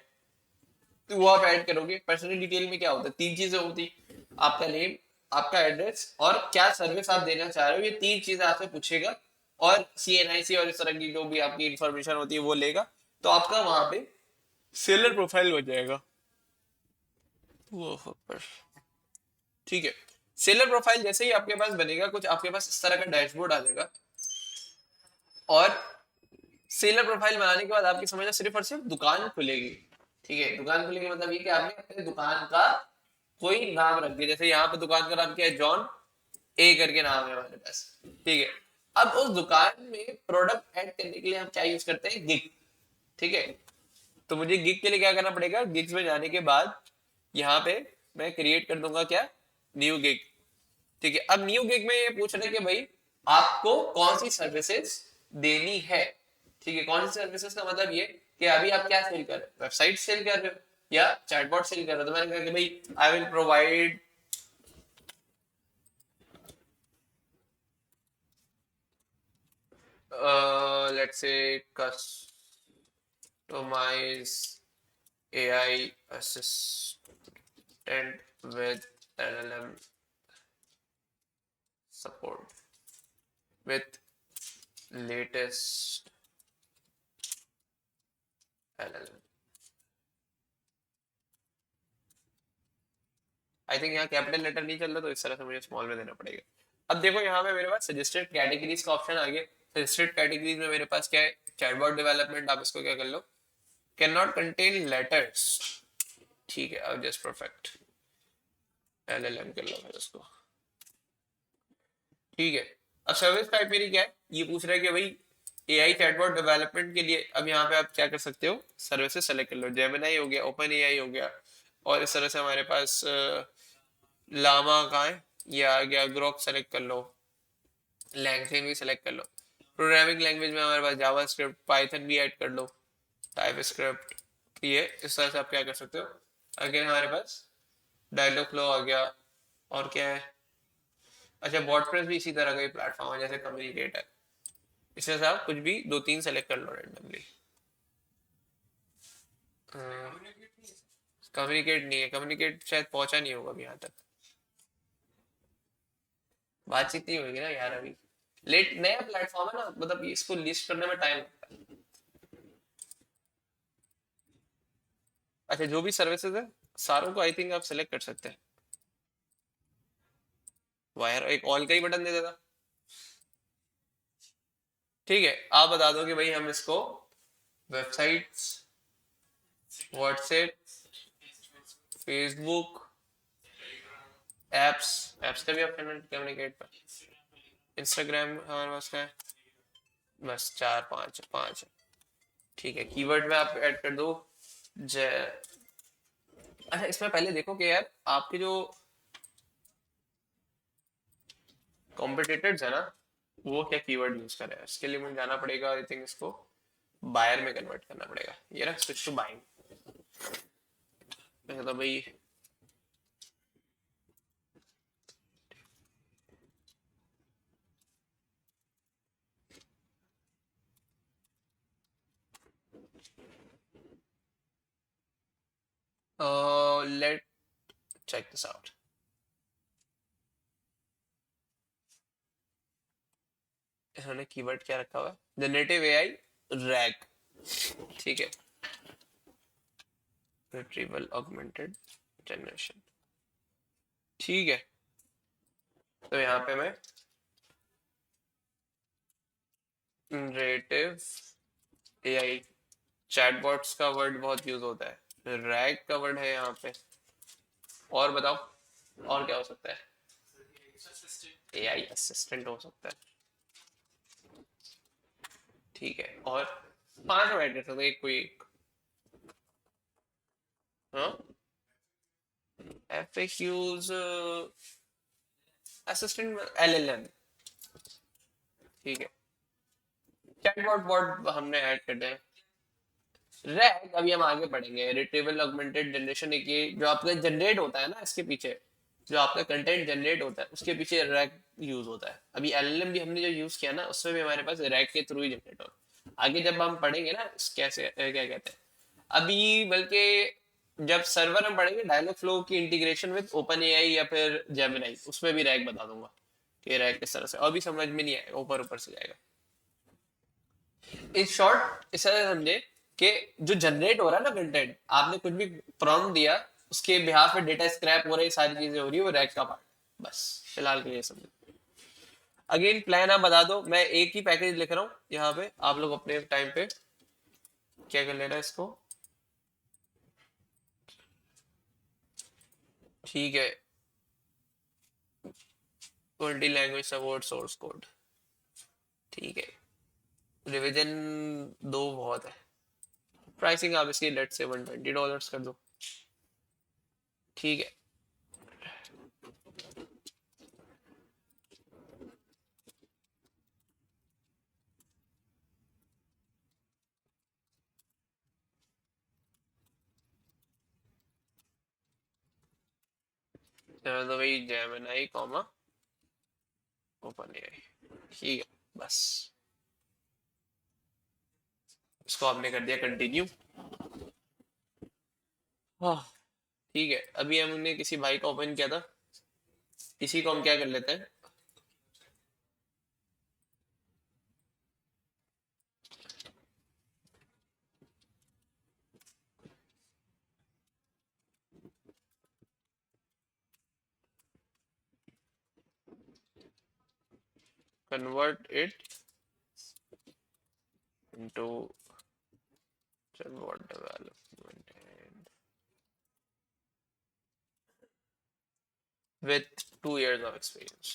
तो वो आप ऐड करोगे। पर्सनल डिटेल में क्या होता है, 3 चीजें होती, आपका नेम, आपका एड्रेस और क्या सर्विस आप देना चाह रहे हो, ये 3 चीजें आपसे पूछेगा। और CNIC और इस तरह की जो भी आपकी इंफॉर्मेशन होती है वो लेगा, तो आपका वहां पे सेलर प्रोफाइल हो जाएगा वो पर। ठीक है, सेलर प्रोफाइल जैसे ही आपके पास बनेगा, कुछ आपके पास इस तरह का डैशबोर्ड आ जाएगा। और सेलर प्रोफाइल बनाने के बाद आपकी समझ सिर्फ और सिर्फ दुकान खुलेगी। ठीक है, दुकान खुलेगी मतलब ये कि आपने अपने दुकान का कोई नाम रख दिया। जैसे यहाँ पे दुकान का नाम क्या है, जॉन ए करके नाम है हमारे पास। ठीक है, अब उस दुकान में प्रोडक्ट ऐड करने के लिए हम क्या यूज करते हैं, गिग। ठीक है, तो मुझे गिग के लिए क्या करना पड़ेगा, गिग्स में जाने के बाद यहाँ पे मैं क्रिएट कर दूंगा क्या, न्यू गिग। ठीक है, अब न्यू गिग में ये पूछ रहे कि भाई आपको कौन सी सर्विसेज देनी है। ठीक है, कौन सी सर्विसेज का मतलब ये कि अभी आप क्या सेल कर रहे हो, वेबसाइट सेल कर रहे हो या चैटबॉट सेल कर रहे हो। तो मैंने कहा कि भाई I will provide let's say customize AI assistant with LLM support with latest LLM। I think यहाँ कैपिटल लेटर नहीं चल रहा, तो इस तरह से मुझे स्मॉल में देना पड़ेगा। अब देखो यहाँ पे मेरे पास सजेस्टेड कैटेगरीज का ऑप्शन आ गया। सजेस्टेड कैटेगरीज में मेरे पास क्या है, चैटबॉट डेवलपमेंट। आप इसको क्या कर लो, कैन नॉट कंटेन लेटर्स। ठीक है, अब जस्ट परफेक्ट LLM कर लो फिर उसको। ठीक है, अब सर्विस टाइप मेरी क्या है, ये पूछ रहा है कि भाई AI चैटबॉट डेवलपमेंट के लिए अब यहाँ पे आप क्या कर सकते हो, सर्विसेज सेलेक्ट कर लो। जेमिनाई हो गया, ओपन AI हो गया, और इस तरह से हमारे पास लामा कहाँ है, ये आ गया, ग्रोक सेलेक्ट कर लो, लैंग्वेज भी सेलेक्ट कर लो। प्रोग्रामिंग लैंग्वेज में हमारे पास जावा स्क्रिप्ट, पाइथन भी ऐड कर लो, टाइप स्क्रिप्ट। ये इस तरह से आप क्या कर सकते हो। अगेन हमारे पास डायलॉग फ्लो आ गया, और क्या है, अच्छा वर्डप्रेस भी इसी तरह का ही प्लेटफॉर्म है जैसे कम्युनिकेट है। इसमें से आप कुछ भी 2-3 सेलेक्ट कर लो रैंडमली। कम्युनिकेट नहीं है, कम्युनिकेट शायद पहुंचा नहीं होगा अभी यहाँ तक, बातचीत नहीं होगी ना यार अभी, लेट नया प्लेटफॉर्म है ना, मतलब इसको लिस्ट करने में टाइम लगता है। अच्छा जो भी सर्विसेज है सारों को आई थिंक आप सेलेक्ट कर सकते हैं। वायर एक ऑल का ही बटन दे देगा। ठीक है, आप बता दो कि भाई हम इसको websites, WhatsApp, Facebook, apps, apps का भी ऑप्शन कम्युनिकेट पर, इंस्टाग्राम हमारे पास का है, बस 4-5 ठीक है। कीवर्ड में आप ऐड कर दो जय। अच्छा इसमें पहले देखो कि यार आपके जो कॉम्पिटिटर्स है ना वो क्या कीवर्ड यूज कर रहे हैं, इसके लिए मुझे जाना पड़ेगा आई थिंक, इसको बायर में कन्वर्ट करना पड़ेगा। ये ना स्विच टू बाइंग, तो भाई लेट चेक दिस आउट। इन्होंने कीवर्ड क्या रखा हुआ है, जनरेटिव एआई रैग, ठीक है, रिट्रीवल ऑगमेंटेड जनरेशन, ठीक है। तो यहाँ पे मैं जनरेटिव एआई, चैटबॉट्स का वर्ड बहुत यूज होता है, रैग का वर्ड है यहाँ पे, और बताओ और क्या हो सकता है, एआई असिस्टेंट हो सकता है, ठीक है। और 5 ऐड कर सकते हैं, एक कोई एक, हाँ FAQs असिस्टेंट LLM, ठीक है। चैटबॉट बॉट हमने ऐड कर दिया। रैग अभी हम आगे बढ़ेंगे, रिट्रीवल ऑगमेंटेड जनरेशन, एक ये जो आपका जनरेट होता है ना, इसके पीछे जो आपका कंटेंट जनरेट होता है उसके पीछे रैग यूज होता है। अभी LLM भी हमने जो यूज किया ना उसमें भी हमारे पास रैग के थ्रू ही जनरेट होता है। आगे जब हम पढ़ेंगे ना कैसे क्या कहते हैं, अभी बल्कि जब सर्वर हम पढ़ेंगे डायलॉग फ्लो की इंटीग्रेशन विद ओपन एआई या फिर जेमिनाई, उसमें भी रैग बता दूंगा कि रैग किस तरह से, अभी समझ में नहीं आएगा, ऊपर ऊपर से जाएगा। इन शॉर्ट इस तरह समझे कि जो जनरेट हो रहा है ना कंटेंट, आपने कुछ भी प्रॉम्प्ट दिया उसके बिहाफ पे डेटा स्क्रैप हो रही, सारी चीजें हो रही है, वो रैग का पार्ट, बस फिलहाल के लिए समझो। अगेन प्लान आप बता दो, मैं एक ही पैकेज लिख रहा हूँ यहाँ पे, आप लोग अपने टाइम पे क्या कर लेना इसको, ठीक है। Multi language support source code, ठीक है। रिवीजन 2 बहुत है। प्राइसिंग आप इसकी लेट से $120 कर दो, ठीक है। तो भाई जेमिनाई कॉमा ओपन एआई, ठीक है बस, इसको आपने कर दिया कंटिन्यू। हाँ ठीक है, अभी हमने किसी भाई का ओपन किया था, इसी को हम क्या कर लेते हैं, convert it into what development and with 2 years of experience,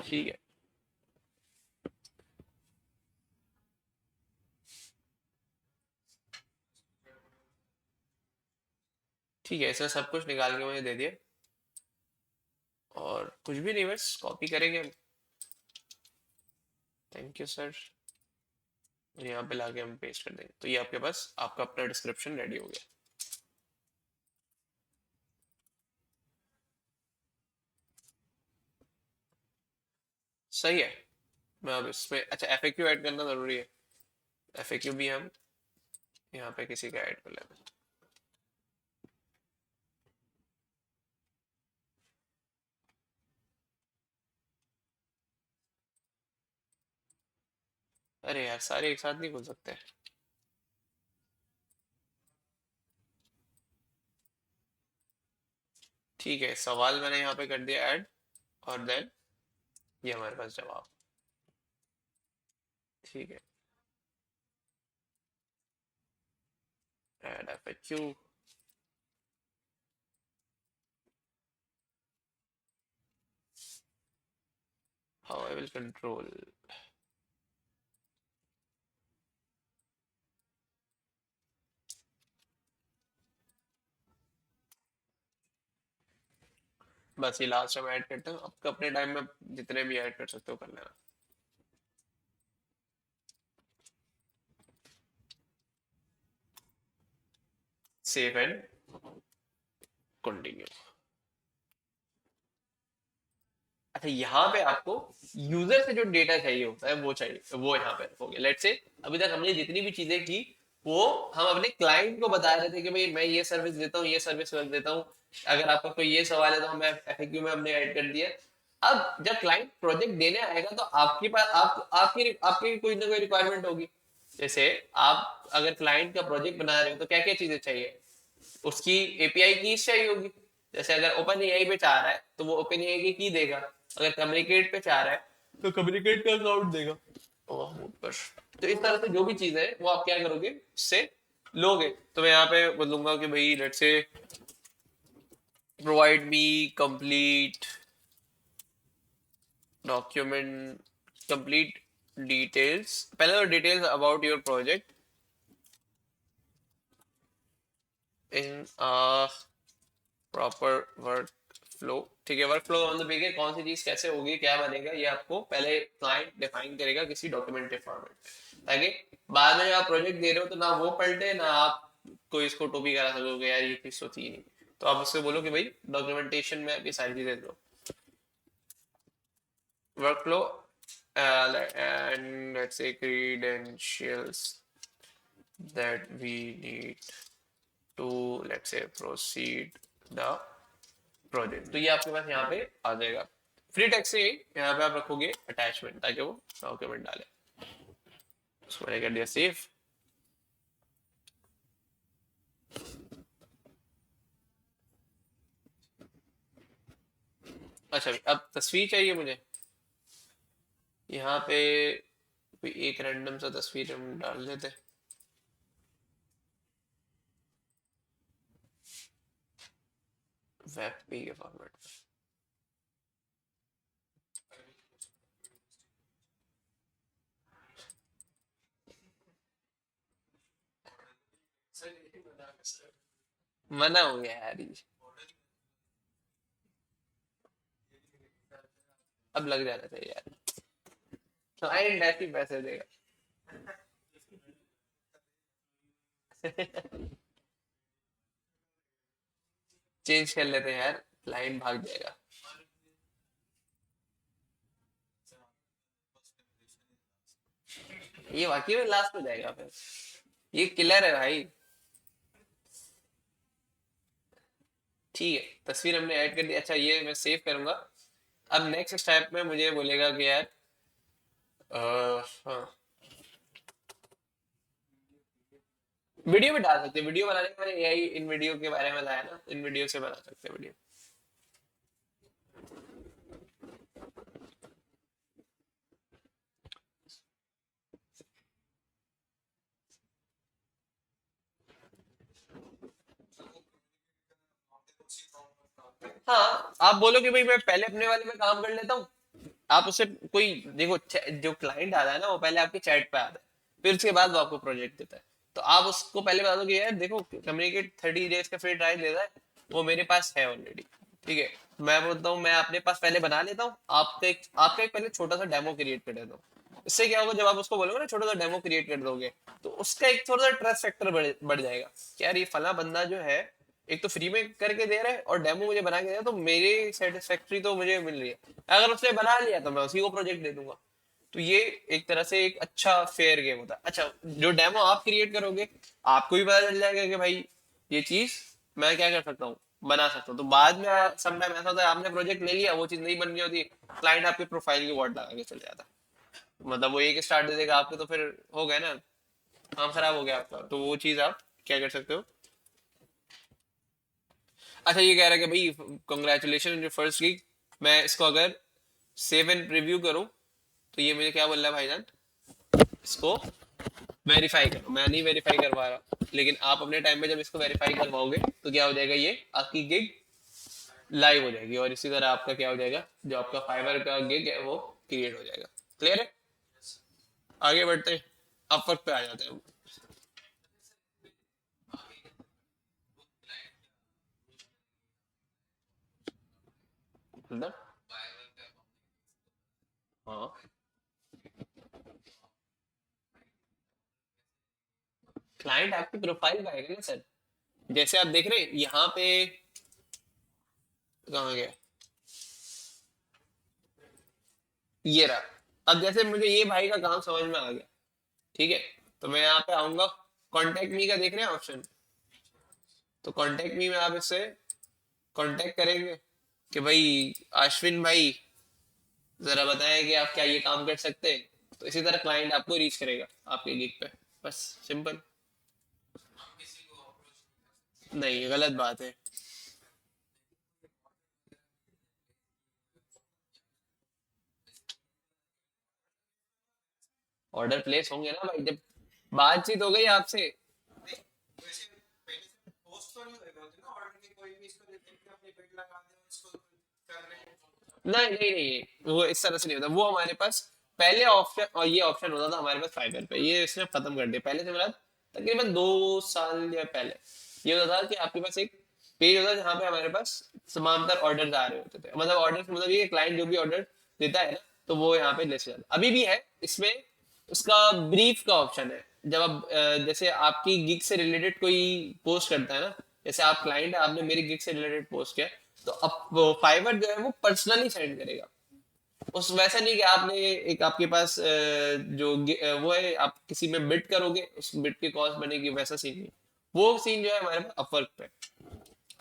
ठीक है। ठीक है, इसमें सब कुछ निकाल के मुझे दे दिया, और कुछ भी नहीं, बस कॉपी करेंगे हम, थैंक यू सर, यहाँ पे लाके हम पेस्ट कर देंगे, तो ये आपके पास आपका अपना डिस्क्रिप्शन रेडी हो गया। सही है। मैं अब इसमें अच्छा FAQ ऐड करना जरूरी है। FAQ भी हम यहाँ पे किसी का ऐड कर लेते हैं। अरे यार सारे एक साथ नहीं खुल सकते। ठीक है, सवाल मैंने यहाँ पे कर दिया ऐड, और देन ये हमारे पास जवाब। ठीक है, add FAQ। How I will control. बस ये लास्ट में ऐड करता हूँ, आपका अपने टाइम में जितने भी ऐड कर सकते हो कर लेना। Save and continue. अच्छा, यहाँ पे आपको यूजर से जो डेटा चाहिए होता है वो चाहिए, वो यहाँ पे रखोगे। लेट्स से अभी तक हमने जितनी भी चीजें की वो हम अपने क्लाइंट को बता रहे थे कि भाई मैं ये सर्विस देता हूँ, ये सर्विस देता हूँ। अगर आपका कोई ये सवाल है तो हमें FAQ में हमने ऐड कर दिया। अब जब क्लाइंट प्रोजेक्ट देने आएगा तो आपके पास आपकी आपकी कोई ना कोई रिक्वायरमेंट होगी। जैसे आप अगर क्लाइंट का प्रोजेक्ट बना रहे हो तो क्या क्या चीजें चाहिए, उसकी API कीज चाहिए होगी। जैसे अगर ओपन एआई पे चाह रहा है तो वो ओपन एआई की की देगा, अगर कम्युनिकेट पे चाह रहा है तो कम्युनिकेट का अकाउंट देगा। ओह बस। तो इस तरह से जो भी चीज है वो आप क्या करोगे, उससे लोगे। तो मैं यहाँ पे बोलूंगा कि भाई let's say provide me complete document, complete details, पहले तो details about your project in proper work flow. ठीक है, वर्क फ्लो का मतलब है कौन सी चीज कैसे होगी, क्या बनेगा, ये आपको पहले क्लाइंट डिफाइन करेगा किसी डॉक्यूमेंट के फॉर्मेट में, ताकि बाद में आप प्रोजेक्ट दे रहे हो तो ना वो पलटे ना आप कोई इसको टोपी करा सकोगे यार ये चीज तो थी नहीं। तो आप उससे बोलो कि भाई डॉक्यूमेंटेशन में आपकी सारी चीजें दो। Work flow and let's say credentials that we need to let's say proceed the project. तो ये आपके पास यहाँ पे आ जाएगा। फ्री टेक्स्ट से यहाँ पे आप रखोगे अटैचमेंट ताकि वो डॉक्यूमेंट डाले। उसको मैंने कर दिया सेव। अच्छा अब तस्वीर चाहिए मुझे। यहाँ पे कोई एक रैंडम सा तस्वीर हम डाल देते, वेब पी के फॉर्मेट में। मना हो गया यार ये, अब लग जाना चाहिए यार, क्लाइंट ऐसे ही पैसे देगा। चेंज कर लेते हैं यार, क्लाइंट भाग जाएगा। ये वाकई में लास्ट में जाएगा फिर, ये किलर है भाई। ठीक है, तस्वीर हमने ऐड कर दी। अच्छा ये मैं सेव करूंगा। अब नेक्स्ट स्टेप में मुझे बोलेगा कि यार हाँ वीडियो भी डाल सकते हैं। वीडियो बनाने के मैंने एआई इन वीडियो के बारे में बताया ना, इन वीडियो से बना सकते हैं वीडियो। हाँ आप बोलो कि भाई मैं पहले अपने वाले में काम कर लेता हूँ। आप उससे कोई देखो जो क्लाइंट आता है ना वो पहले आपके चैट पे आता है, फिर उसके बाद वो आपको प्रोजेक्ट देता है। तो आप उसको पहले बता दो कि यार देखो कम्युनिकेट 30 डेज का फ्री ट्रायल देता है, वो मेरे पास है ऑलरेडी। ठीक है, मैं बोलता हूँ मैं अपने पास पहले बना लेता हूँ, आपका एक पहले छोटा सा डेमो क्रिएट कर देता हूँ। इससे क्या होगा, जब आप उसको बोलोगे ना छोटा सा डेमो क्रिएट कर दोगे तो उसका एक थोड़ा सा ट्रस्ट फैक्टर बढ़ जाएगा कि यार ये फला बंदा जो है एक तो फ्री में करके दे रहा है और डेमो मुझे बना के दे रहा है, तो मेरे सेटिस्फैक्ट्री तो मुझे मिल रही है। अगर उसने बना लिया तो मैं उसी को प्रोजेक्ट दे दूंगा। तो ये एक तरह से एक अच्छा फेयर गेम होता है। अच्छा, जो डेमो आप क्रिएट करोगे आपको भी पता चल जाएगा कि भाई ये चीज मैं क्या कर सकता हूँ, बना सकता हूँ। तो बाद में समटाइम ऐसा होता है आपने प्रोजेक्ट ले लिया, वो चीज नहीं बन रही होती, क्लाइंट आपके प्रोफाइल की वर्ड लगा के चले जाता है, मतलब वो एक स्टार्ट दे देगा आपको, तो फिर हो गया ना, काम खराब हो गया आपका। तो वो चीज आप क्या कर सकते हो। अच्छा, ये कह रहा है कि भाई कंग्रेचुलेशन जो फर्स्ट गिग, मैं इसको अगर सेव एंड प्रीव्यू करूं तो ये मुझे क्या बोल रहा है भाईजान, इसको वेरीफाई करो। मैं नहीं वेरीफाई करवा रहा, लेकिन आप अपने टाइम पे जब इसको वेरीफाई करवाओगे तो क्या हो जाएगा, ये आपकी गिग लाइव हो जाएगी और इसी तरह आपका क्या हो जाएगा, जो आपका फाइवर का गिग है वो क्रिएट हो जाएगा। क्लियर है? आगे बढ़ते हैं, अपवर्क पे आ जाते हैं। मतलब हाँ, क्लाइंट आपकी प्रोफाइल पे आएगा ना सर। जैसे आप देख रहे हैं यहाँ पे, कहाँ गया, ये रहा। अब जैसे मुझे ये भाई का काम समझ में आ गया, ठीक है, तो मैं यहाँ पे आऊंगा, कॉन्टेक्ट मी का देख रहे हैं ऑप्शन, तो कॉन्टेक्ट मी में आप इससे कांटेक्ट करेंगे कि भाई अश्विन भाई जरा बताएं कि आप क्या ये काम कर सकते हैं, तो इसी तरह क्लाइंट आपको रीच करेगा आपके गिग पे। बस सिंपल। नहीं, गलत बात है। ऑर्डर प्लेस होंगे ना भाई, जब बातचीत हो गई आपसे। वैसे पहले से पोस्ट तो नहीं होगा ना ऑर्डर की, कोई भी इसको देख के अपनी बिट लगा दे और इसको कर रहे हैं। नहीं नहीं नहीं, वो इस तरह से नहीं होता। वो हमारे पास पहले ऑप्शन, और ये ऑप्शन होता था हमारे पास फाइवर पे, ये इसने खत्म कर दिया पहले से, मतलब तकरीबन 2 साल या पहले। ये होता था कि आपके पास एक पेज होता था जहाँ पे हमारे पास समांतर ऑर्डर आ रहे होते थे, मतलब ऑर्डर मतलब ये क्लाइंट जो भी ऑर्डर देता है ना, तो वो यहाँ पे लिस्ट जाता अभी भी है इसमें। उसका ब्रीफ का ऑप्शन है, जब आप जैसे आपकी गिग से रिलेटेड कोई पोस्ट करता है ना, जैसे आप क्लाइंट है, आपने मेरी गिग से रिलेटेड पोस्ट किया, तो अब फाइवर जो है वो पर्सनली सेंड करेगा। उस वैसा नहीं कि आपने एक आपके पास वो है, आप किसी में बिड करोगे उस बिड की कॉस्ट बनेगी, वैसा सीन नहीं। वो सीन जो है हमारे पास अपवर्क पे।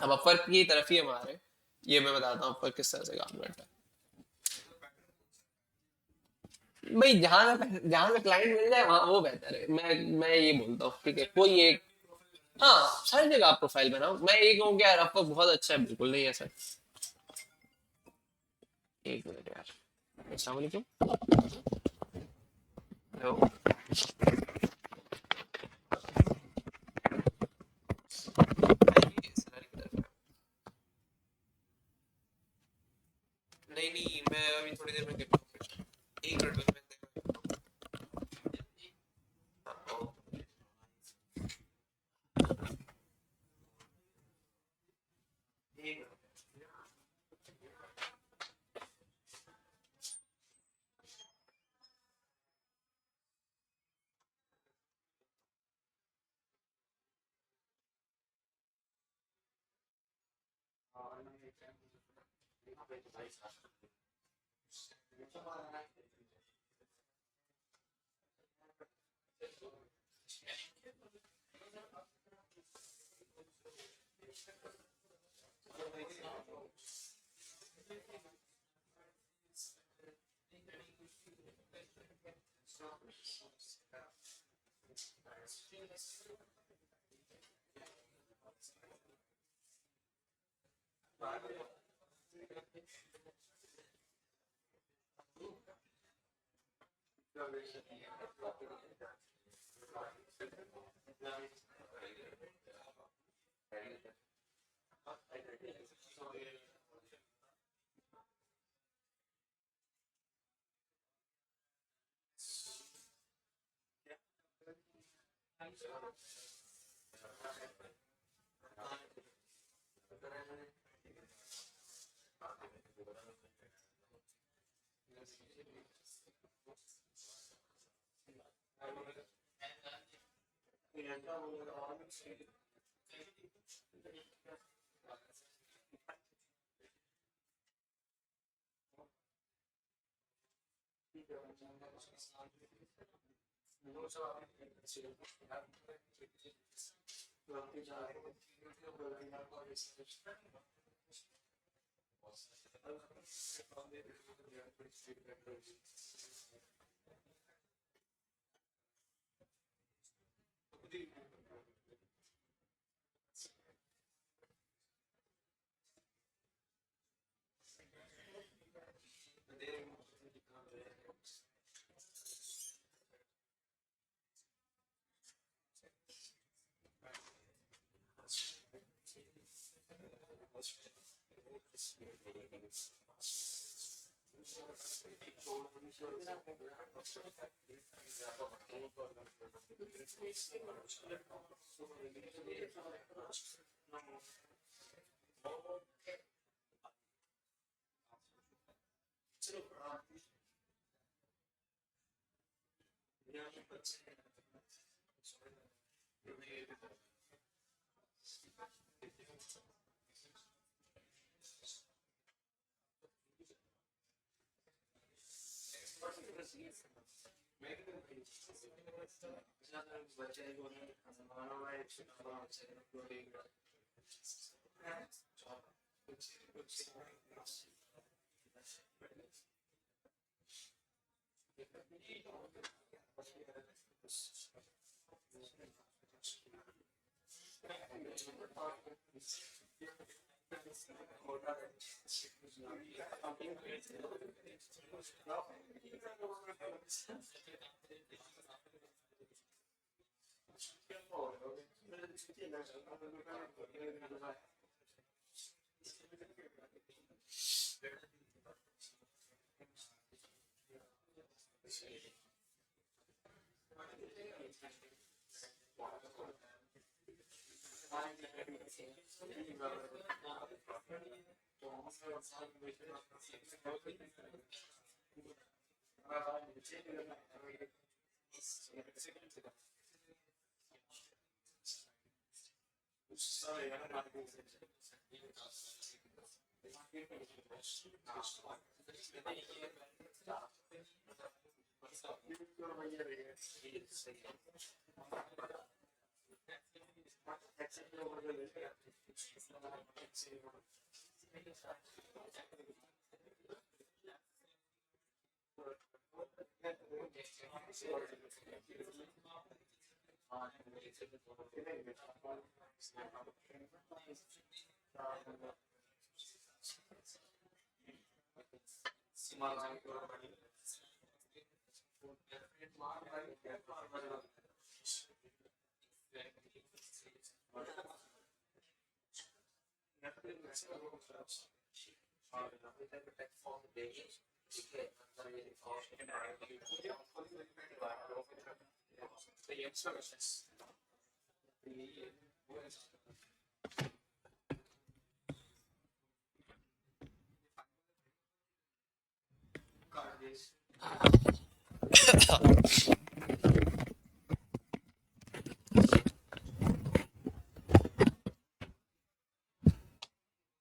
अब अपवर्क की तरफ ही हमारे, ये मैं बताता हूँ अपवर्क किस तरह से काम करता है। भाई जहां से क्लाइंट मिल जाए वहां वो बेहतर है, मैं ये बोलता हूँ, ठीक है, कोई एक, हाँ सारी जगह आप प्रोफाइल बनाओ। मैं ये कहूँ कि यार अपवर्क बहुत अच्छा है, बिल्कुल नहीं है सर। एक मिनट यार, अस्सलाम वालेकुम। हेलो, नहीं नहीं, मैं अभी थोड़ी देर में करता हूँ, एक मिनट में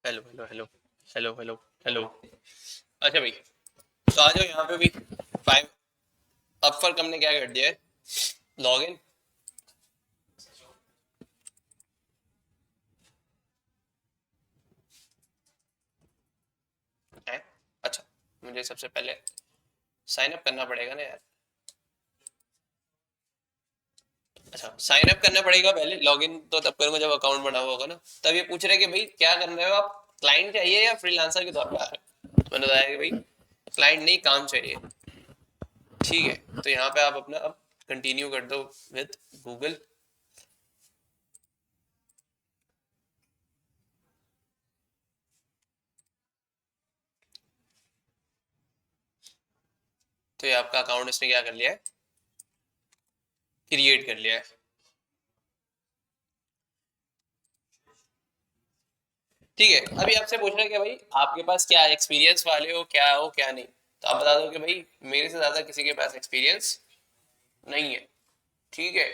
hello hello hello hello hello hello. अच्छा भाई, तो आ जाओ यहाँ पे भी। फाइव अब फर्क हमने क्या कर दिया है, लॉग इन है। अच्छा, मुझे सबसे पहले साइन अप करना पड़ेगा ना यार। अच्छा, साइन अप करना पड़ेगा पहले, लॉगिन तो तब करूंगा जब अकाउंट बना हुआ होगा ना। तब ये पूछ रहे कि भाई क्या कर रहे हो आप, क्लाइंट चाहिए या फ्रीलांसर के तौर पे आ रहे हो। मैंने बताया कि भाई क्लाइंट नहीं, काम चाहिए। ठीक है, तो यहाँ पे आप अपना अब कंटिन्यू कर दो विद गूगल। तो ये आपका अकाउंट इसने क्या कर लिया है, क्रिएट कर लिया है। ठीक है, अभी आपसे पूछ रहे हैं कि भाई आपके पास क्या एक्सपीरियंस वाले हो, क्या हो क्या नहीं। तो आप बता दो कि भाई मेरे से ज्यादा किसी के पास एक्सपीरियंस नहीं है। ठीक है,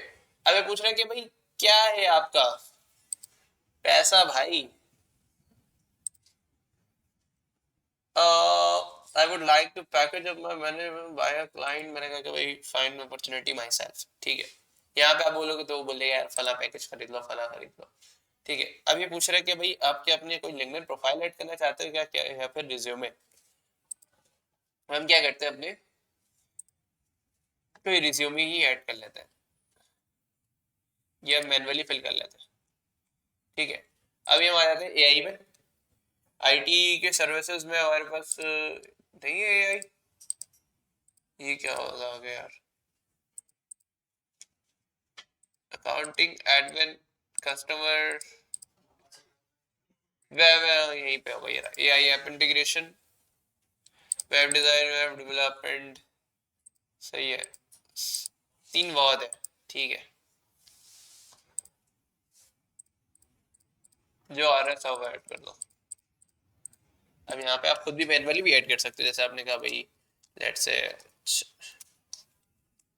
अब ये पूछ रहे हैं कि भाई क्या है आपका पैसा भाई, I would like to package up my money by a client. मैंने कहा कि भाई फाइंड अपॉर्चुनिटी माई सेल्फ, ठीक है। यहाँ पे आप बोलोगे तो वो बोलेगा यार फला पैकेज खरीद लो, फला खरीद लो, ठीक है। अब ये पूछ रहा है कि भाई आप क्या अपने कोई लिंक्डइन प्रोफाइल ऐड करना चाहते हो क्या, क्या या फिर रिज्यूमे। हम क्या करते हैं, अपने कोई रिज्यूमे ही ऐड कर लेते हैं या मैनुअली फिल कर लेते हैं, ठीक है। अभी हम आ जाते हैं एआई में। आईटी के सर्विसेज में हमारे पास नहीं है एआई। ये क्या होगा आगे यार, अकाउंटिंग, एडमिन, कस्टमर, वेब, यहीं पे होगा ये रहा, AI app integration, web design, web development, सही है। 3 बहुत है, ठीक है। जो आ रहा है सब ऐड कर दो। अब यहाँ पे आप खुद भी मैनुअली भी ऐड कर सकते हो, जैसे आपने कहा भाई let's say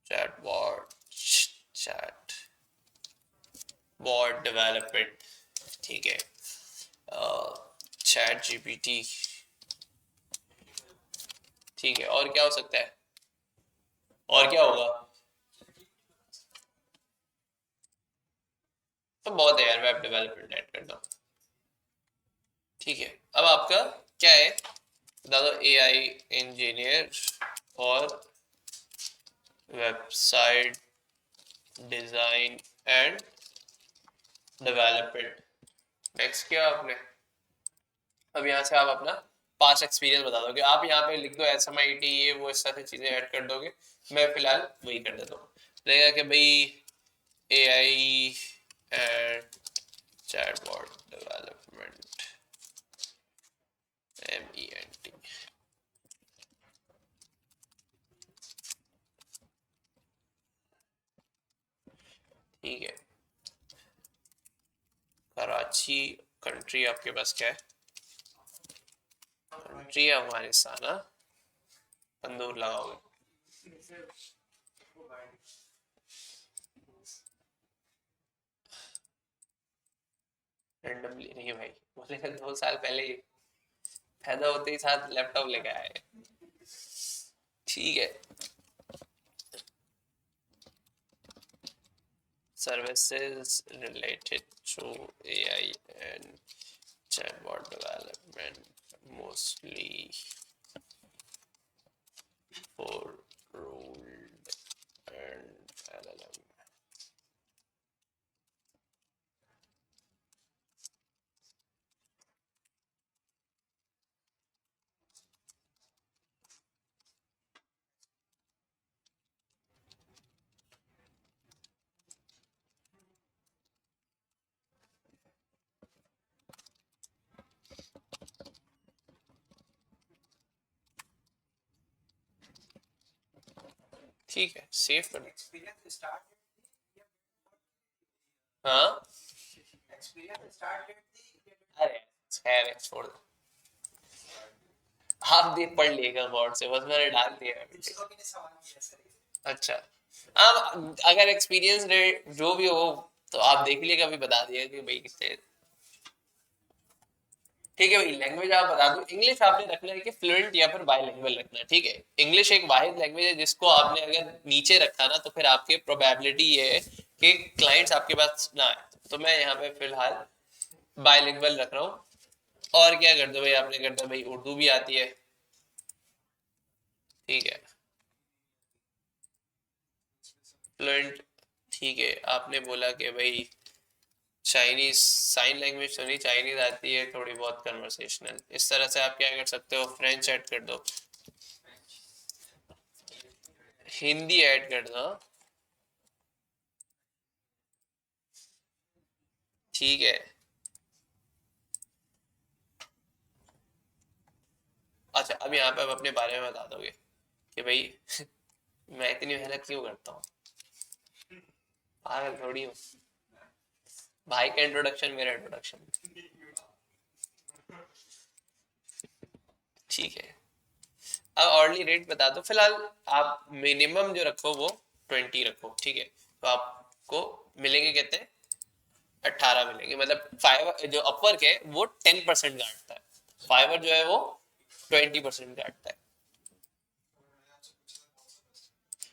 chatbot, chatbot development, ठीक है। चैट जीपीटी, ठीक है। और क्या हो सकता है, और क्या होगा, तो बहुत है यार, वेब डेवलपमेंट ऐड कर दो, ठीक है। अब आपका क्या है बता दो, एआई इंजीनियर और website design and development. Next क्या आपने, अब यहाँ से आप अपना पास्ट एक्सपीरियंस बता दोगे। आप यहाँ पे लिख दो SMIT ये वो, इस तरह से चीजें ऐड कर दोगे। मैं फिलहाल वही कर देता हूँ, रहेगा कि भाई AI and chatbot development, MENT, ठीक है। कराची कंट्री आपके पास क्या है, कंट्री है अफगानिस्तान, हाँ तंदूर लगाओगे। रैंडमली नहीं भाई, बोले 2 साल पहले ही पैदा होते ही साथ लैपटॉप लेके आए, ठीक है। Services related to AI and chatbot development, mostly for ruled and LLM. ठीक है, सेव कर। एक्सपीरियंस स्टार्ट, हाँ एक्सपीरियंस स्टार्ट डेट दी, अरे खैर है, छोड़ दो, आप भी पढ़ लिएगा बोर्ड से, बस मैंने डाल दिया है। दूसरों के लिए सवाल किया सर। अच्छा, आप अगर एक्सपीरियंस रेट जो भी हो तो आप देख लीजिएगा, अभी बता दिया कि भाई कितने, ठीक है भाई। लैंग्वेज आप बता दो, इंग्लिश आपने रखना है कि फ्लुएंट या फिर बायलिंगुअल रखना है, ठीक है। इंग्लिश एक वाहिद लैंग्वेज है जिसको आपने अगर नीचे रखा ना तो फिर आपकी प्रोबेबिलिटी ये है कि क्लाइंट्स आपके पास ना आए। तो मैं यहाँ पे फिलहाल बायलिंगुअल रख रहा हूँ। और क्या कर दो भाई, आपने कर दो भाई उर्दू भी आती है, ठीक है, फ्लुएंट, ठीक है। आपने बोला कि भाई चाइनीज साइन लैंग्वेज तो नहीं, चाइनीज आती है थोड़ी बहुत, कन्वर्सेशनल। इस तरह से आप क्या कर सकते हो, फ्रेंच ऐड कर दो, हिंदी ऐड कर दो, ठीक है। अच्छा, अब यहाँ पे आप अपने बारे में बता दोगे कि भाई मैं इतनी मेहनत क्यों करता हूँ, पागल थोड़ी हूँ। भाई का इंट्रोडक्शन मेरा इंट्रोडक्शन, ठीक है। अब ऑर्डरली रेट बता दो फिलहाल। आप मिनिमम जो रखो वो 20 रखो, ठीक है। तो आपको मिलेंगे कितने, 18 मिलेंगे, मतलब फाइवर जो अपवर्क है वो 10% काटता है, फाइवर जो है वो 20% काटता है।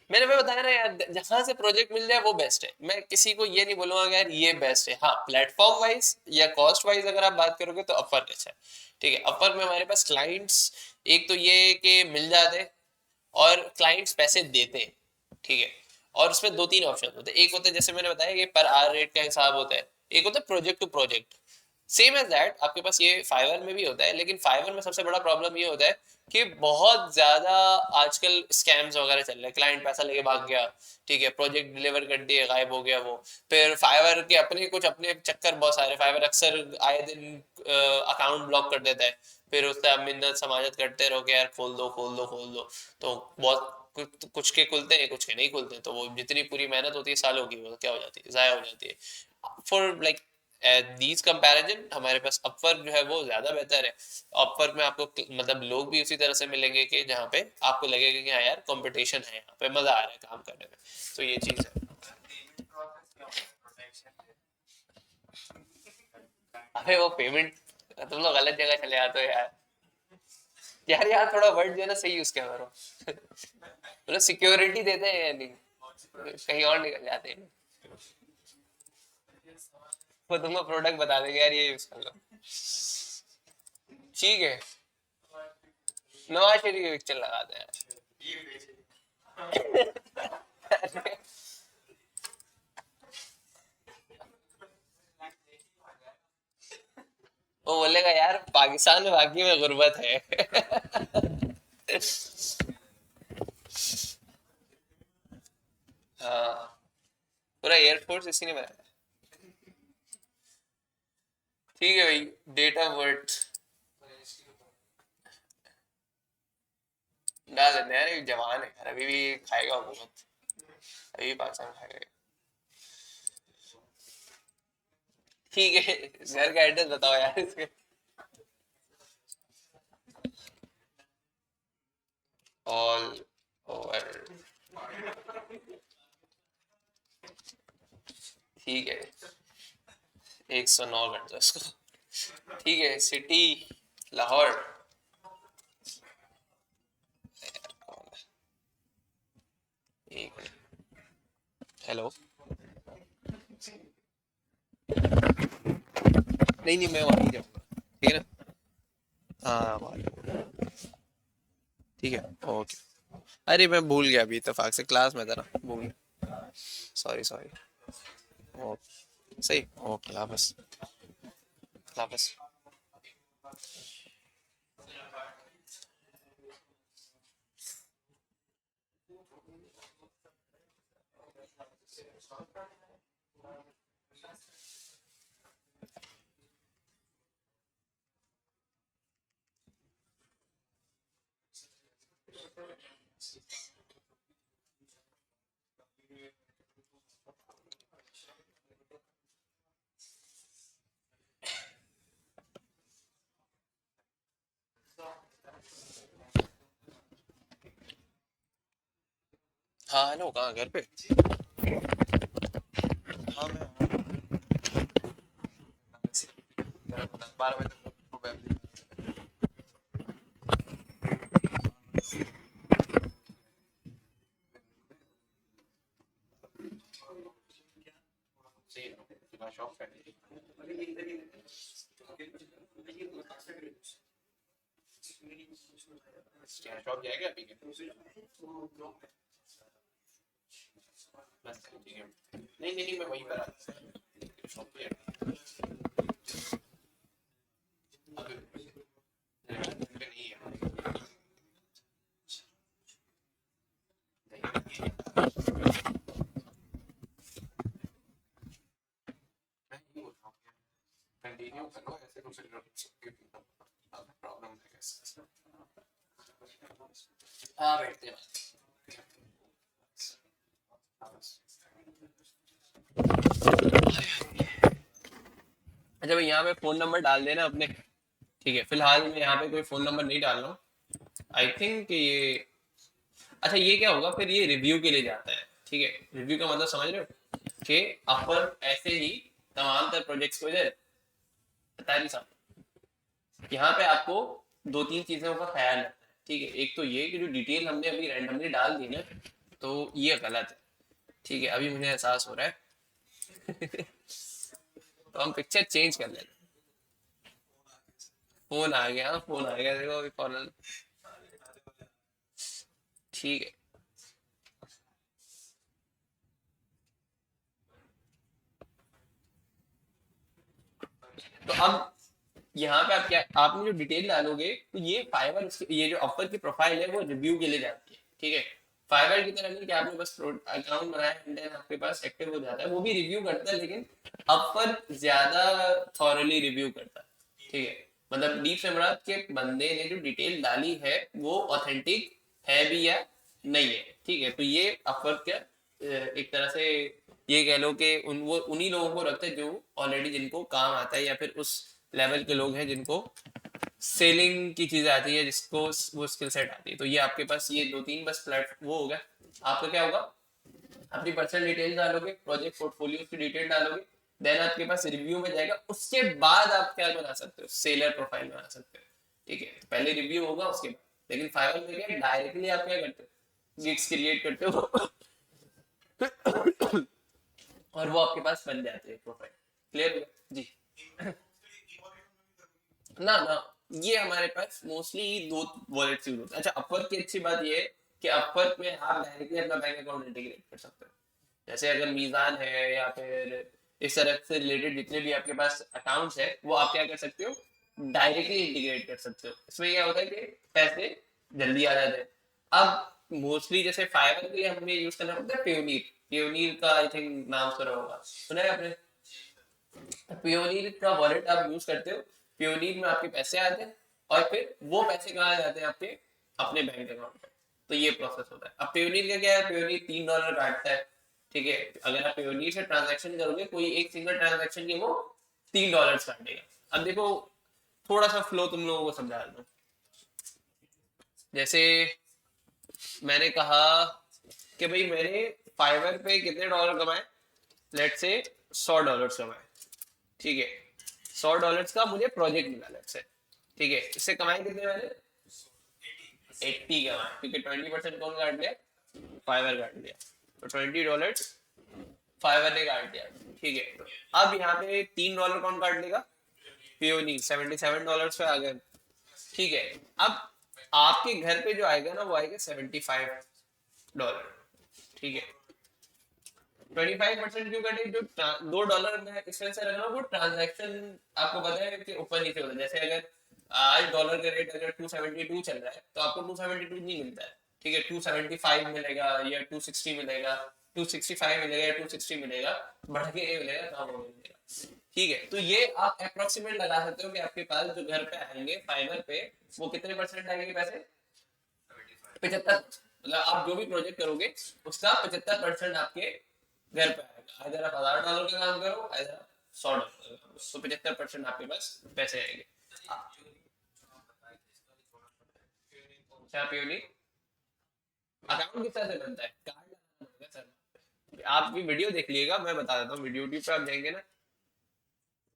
मैंने भी बताया ना यार, जहां से प्रोजेक्ट मिल जाए वो बेस्ट है, मैं किसी को ये नहीं बोलूंगा कि यार ये बेस्ट है। हाँ प्लेटफॉर्म वाइज या कॉस्ट वाइज अगर आप बात करोगे तो अपवर्क अच्छा है, ठीक है। अपवर्क में हमारे पास क्लाइंट्स एक तो ये कि मिल जाते हैं और क्लाइंट्स पैसे देते हैं, ठीक है। और उसमें दो तीन ऑप्शन होते हैं, एक होता है जैसे मैंने बताया कि पर आवर रेट का हिसाब होता है, एक होता है project to project. Same as that आपके पास ये फाइवर में भी होता है, लेकिन फाइवर में सबसे बड़ा प्रॉब्लम ये होता है कि बहुत ज्यादा आजकल स्कैम्स वगैरह चल रहे हैं, क्लाइंट पैसा लेके भाग गया, ठीक है, प्रोजेक्ट डिलीवर कर दिए, गायब हो गया वो। फिर फाइवर के अपने कुछ अपने चक्कर बहुत सारे, फाइवर अक्सर आए दिन अकाउंट ब्लॉक कर देता है, फिर उससे आप मिन्नत समाजत करते रहो कि यार खोल दो खोल दो खोल दो, तो बहुत कुछ के खुलते हैं कुछ के नहीं खुलते, तो वो जितनी पूरी मेहनत होती है सालों की वो क्या हो जाती है, जाया हो जाती है। फॉर लाइक दीज कंपैरिजन हमारे पास अपवर्क जो है वो ज्यादा बेहतर है। अपवर्क में आपको मतलब लोग भी उसी तरह से मिलेंगे कि जहाँ पे आपको लगेगा कि हाँ यार कंपटीशन है, यहाँ पे मजा आ रहा है काम करने में, तो ये चीज है। अबे वो पेमेंट, तुम लोग गलत जगह चले आते हो यार, यार यार थोड़ा वर्ड जो है ना सही यूज क्या करो मतलब सिक्योरिटी देते हैं या नहीं, कहीं और निकल जाते हैं, वो तुमको प्रोडक्ट बता देंगे यार ये यूज कर लो, ठीक है। नवाज शरीफ के पिक्चर लगाते हैं वो बोलेगा यार पाकिस्तान में बाकी में गुर्बत है हाँ पूरा एयरफोर्स इसी ने बनाया, ठीक है भाई। डेट ऑफ बर्थ डाल देते हैं यार, ये जवान है यार, अभी भी खाएगा हुकूमत, अभी भी पाकिस्तान खाएगा, ठीक है। घर का एड्रेस बताओ यार इसके, ऑल ओवर, ठीक है 109 कर दो इसको, ठीक है। सिटी लाहौर, एक मिनट, हेलो, नहीं नहीं मैं वहीं जाऊंगा, ठीक है ना, हाँ वहाँ, ठीक है ओके। अरे मैं भूल गया अभी, इत्तेफाक से क्लास में था ना, भूल गया, सॉरी सॉरी, ओके सही, ओके हाफिज़ हाफिज़। हाँ हेलो, कहाँ घर पे? हाँ मैं 12 बजे तक probably। सही है, तुम्हारा शौक है। क्या शौक जाएगा अभी के? बस ठीक है, नहीं नहीं नहीं मैं वहीं पर आ शौक पे अभी नहीं है, कंटिन्यू करो ऐसे दूसरे प्रॉब्लम है कैसे। हाँ बैठते हैं। अच्छा भाई यहाँ पे फोन नंबर डाल देना अपने, ठीक है। फिलहाल मैं यहाँ पे कोई फोन नंबर नहीं डाल रहा हूँ, आई थिंक ये, अच्छा ये क्या होगा फिर, ये रिव्यू के लिए जाता है, ठीक है। रिव्यू का मतलब समझ रहे हो कि अपन ऐसे ही तमाम तर प्रोजेक्ट्स को इधर बता नहीं सकता। यहाँ पे आपको दो तीन चीजों का ख्याल रखना है, ठीक है। एक तो ये कि जो डिटेल हमने अभी रैंडमली डाल दी ना, तो ये गलत है, ठीक है। अभी मुझे एहसास हो रहा है तो हम पिक्चर चेंज कर लेते हैं। फोन आ गया, फोन आ गया, देखो अभी कॉल, ठीक है। तो अब यहाँ पे आप क्या, आपने जो डिटेल डालोगे तो ये फाइवर, ये जो अपवर की प्रोफाइल है वो रिव्यू के लिए जाती है, ठीक है। फाइवर की तरह नहीं कि आपने बस अकाउंट बनाया एंड देन आपके पास एक्टिव हो जाता है, वो भी रिव्यू करता है, लेकिन अपवर ज्यादा थॉरली रिव्यू करता है, ठीक है। मतलब डीप से मुराद के बंदे ने जो डिटेल डाली है वो ऑथेंटिक है भी या नहीं है, ठीक है। तो ये अपवर का एक तरह से ये कह लो कि वो उन्हीं लोगों को रखते हैं जो ऑलरेडी जिनको काम आता है, या फिर उस लेवल के लोग हैं जिनको सेलिंग की चीजें आती है, जिसको वो स्किल सेट आती है। तो ये आपके पास ये दो तीन बस प्लेट वो होगा। आपका क्या होगा, अपनी पर्सनल डिटेल डालोगे, प्रोजेक्ट पोर्टफोलियो की डिटेल डालोगे, देन आपके पास रिव्यू में जाएगा, उसके बाद आप क्या बना सकते हो, सेलर प्रोफाइल बना सकते हो, ठीक है। पहले रिव्यू होगा उसके बाद, लेकिन फाइवर में क्या डायरेक्टली आप क्या करते हो, गिग्स क्रिएट करते हो और वो आपके पास बन जाते हैं प्रोफाइल। क्लियर जी? ना ना, ये हमारे पास मोस्टली दो वॉलेट्स यूज होते हैं। अच्छा, अपवर्क की अच्छी बात ये है कि अपवर्क में आप डायरेक्टली अपना बैंक अकाउंट इंटीग्रेट कर सकते हो। जैसे अगर मीजान है या फिर इस तरह से रिलेटेड जितने भी आपके पास अकाउंट्स है, वो आप क्या कर सकते हो, डायरेक्टली इंटीग्रेट कर सकते हो। इसमें क्या होता है कि पैसे जल्दी आ जाते हैं। अब मोस्टली जैसे फाइवर के लिए हमें यूज करना पड़ता है पेयोनीर। पेयोनीर का आई थिंक नाम सुना होगा, सुना है आपने? पियोनीर का वॉलेट आप यूज करते हो, पियोनीर में आपके पैसे आते हैं और फिर वो पैसे कहाँ जाते हैं, आपके अपने बैंक अकाउंट में। तो ये प्रोसेस होता है। अब पियोनीर का क्या है, पियोनीर $3 काटता है, ठीक है। अगर आप पियोनीर से ट्रांजैक्शन करोगे, कोई एक सिंगल ट्रांजैक्शन के वो $3 काटेगा। अब देखो, थोड़ा सा फ्लो तुम लोगों को समझा दूं। जैसे मैंने कहा कि भाई मैंने फाइवर पे कितने डॉलर कमाए, लेट से $100 कमाए, ठीक है। $100 का मुझे प्रोजेक्ट मिला लेट से, ठीक है। इससे कमाए कितने मैंने, 80 कमाए, क्योंकि 20% कौन काट लिया, फाइवर काट लिया। तो $20 फाइवर ने काट दिया, ठीक है। तो अब यहाँ पे $3 कौन काट देगा, पियोनी, $77 पे आ गए, ठीक है। अब आपके घर पे जो आएगा ना, वो आएगा $75, ठीक है। 25% क्यों कटे, जो $2 मैं इस वजह से रख रहा हूँ, वो ट्रांजैक्शन आपको पता है कि ऊपर नीचे होता है। जैसे अगर आज डॉलर का रेट अगर 272 चल रहा है, तो आपको 272 नहीं मिलता है, ठीक है। 275 मिलेगा या 260 मिलेगा, 265 मिलेगा या 260 मिलेगा, बढ़ के ये मिलेगा, कम हो मिलेगा, ठीक है। तो ये आप अप्रोक्सीमेट लगा सकते हो कि आपके पास जो घर पे आएंगे फाइबर पे, वो कितने परसेंट आएंगे पैसे, 75। मतलब आप जो भी प्रोजेक्ट करोगे उसका 75% आपके घर पे आएगा। अगर आप $1000 का काम करो, अगर आप $100 का काम करो, तो 75% आपके पास पैसे आएंगे। क्या प्योरली अकाउंट किस तरह से बनता है, कार्ड लगाना पड़ेगा सर। आप भी वीडियो देख लीजिएगा, मैं बता देता हूँ। वीडियो यूट्यूब पे आप जाएंगे ना,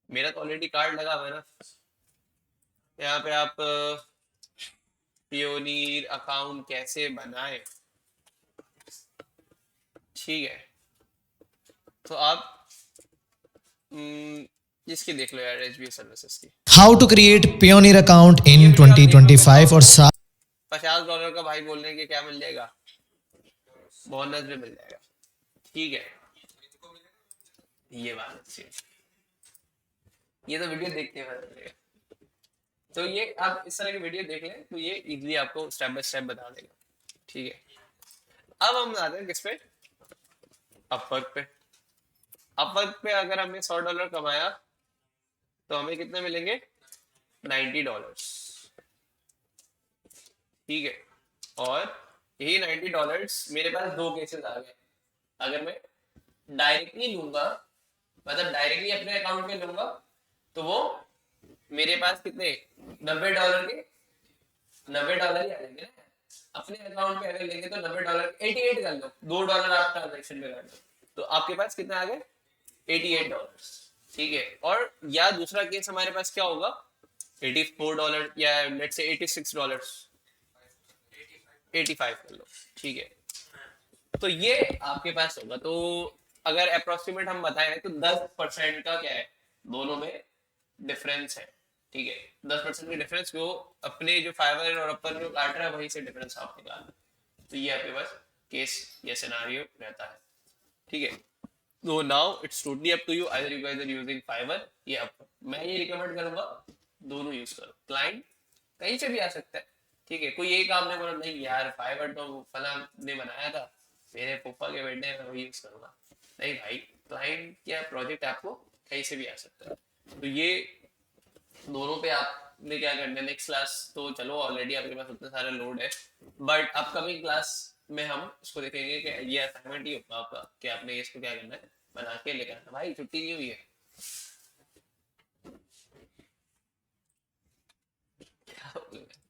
मेरा तो ऑलरेडी कार्ड लगा हुआ है ना। यहाँ पे आप पियोनीर अकाउंट कैसे बनाए, ठीक है। तो आप इसकी देख लो यार, एचबीएस सर्विसेज की। How to create Payoneer account in 2025 और $50 का भाई बोलने के क्या मिल जाएगा, बोनस भी मिल जाएगा, ठीक है। ये बात अच्छी है, ये तो वीडियो देख के पता चलेगा। तो ये आप इस तरह की वीडियो देख लें तो ये इजीली आपको स्टेप बाय स्टेप बता देगा, ठीक है। अब हम आते हैं किस पे, अपवर्क पे। अपवर्क पे अगर हमने $100 कमाया तो हमें कितने मिलेंगे, $90, ठीक है। और यही $90 मेरे पास दो केसेस आ गए। अगर मैं डायरेक्टली लूंगा, मतलब डायरेक्टली अपने अकाउंट में लूंगा, तो वो मेरे पास कितने, $90 के $90 ही आ जाएंगे ना। अपने अकाउंट में अगर लेंगे तो $90, 88 कर लो, $2 आप ट्रांजेक्शन में कर लो, तो आपके पास कितना आ गए, $88, ठीक है। और या दूसरा केस हमारे पास क्या होगा, $84 या लेट्स से $86, 85 कर लो, ठीक है। तो ये आपके पास होगा। तो अगर अप्रोक्सीमेट हम बताएं तो 10% का क्या है, दोनों में डिफरेंस है, ठीक है। 10% की डिफरेंस वो अपने जो फाइवर और अपन जो काट रहा है वहीं से डिफरेंस आप निकालना। तो ये आपके पास केस या सिनारियो रहता है, ठीक है। तो now it's totally up to you, either you guys are using Fiverr या अपन। मैं ये रिकमेंड करूंगा दोनों यूज करो। क्लाइंट कहीं से भी आ सकता है, ठीक है। कोई एक काम नहीं बोला नहीं यार फाइवर तो फला ने बनाया था, मेरे पापा के बेटे मैं वही यूज करूंगा, नहीं भाई, क्लाइंट या प्रोजेक्ट आपको कहीं से भी आ सकता है। तो ये दोनों पे आपने क्या करना है, नेक्स्ट क्लास तो चलो ऑलरेडी आपके पास उतने सारे लोड है, बट अपकमिंग क्लास में हम इसको देखेंगे कि ये असाइनमेंट ही होगा आपका कि आपने इसको क्या करना है, बना के लेकर आना। भाई छुट्टी नहीं हुई है क्या हो गया?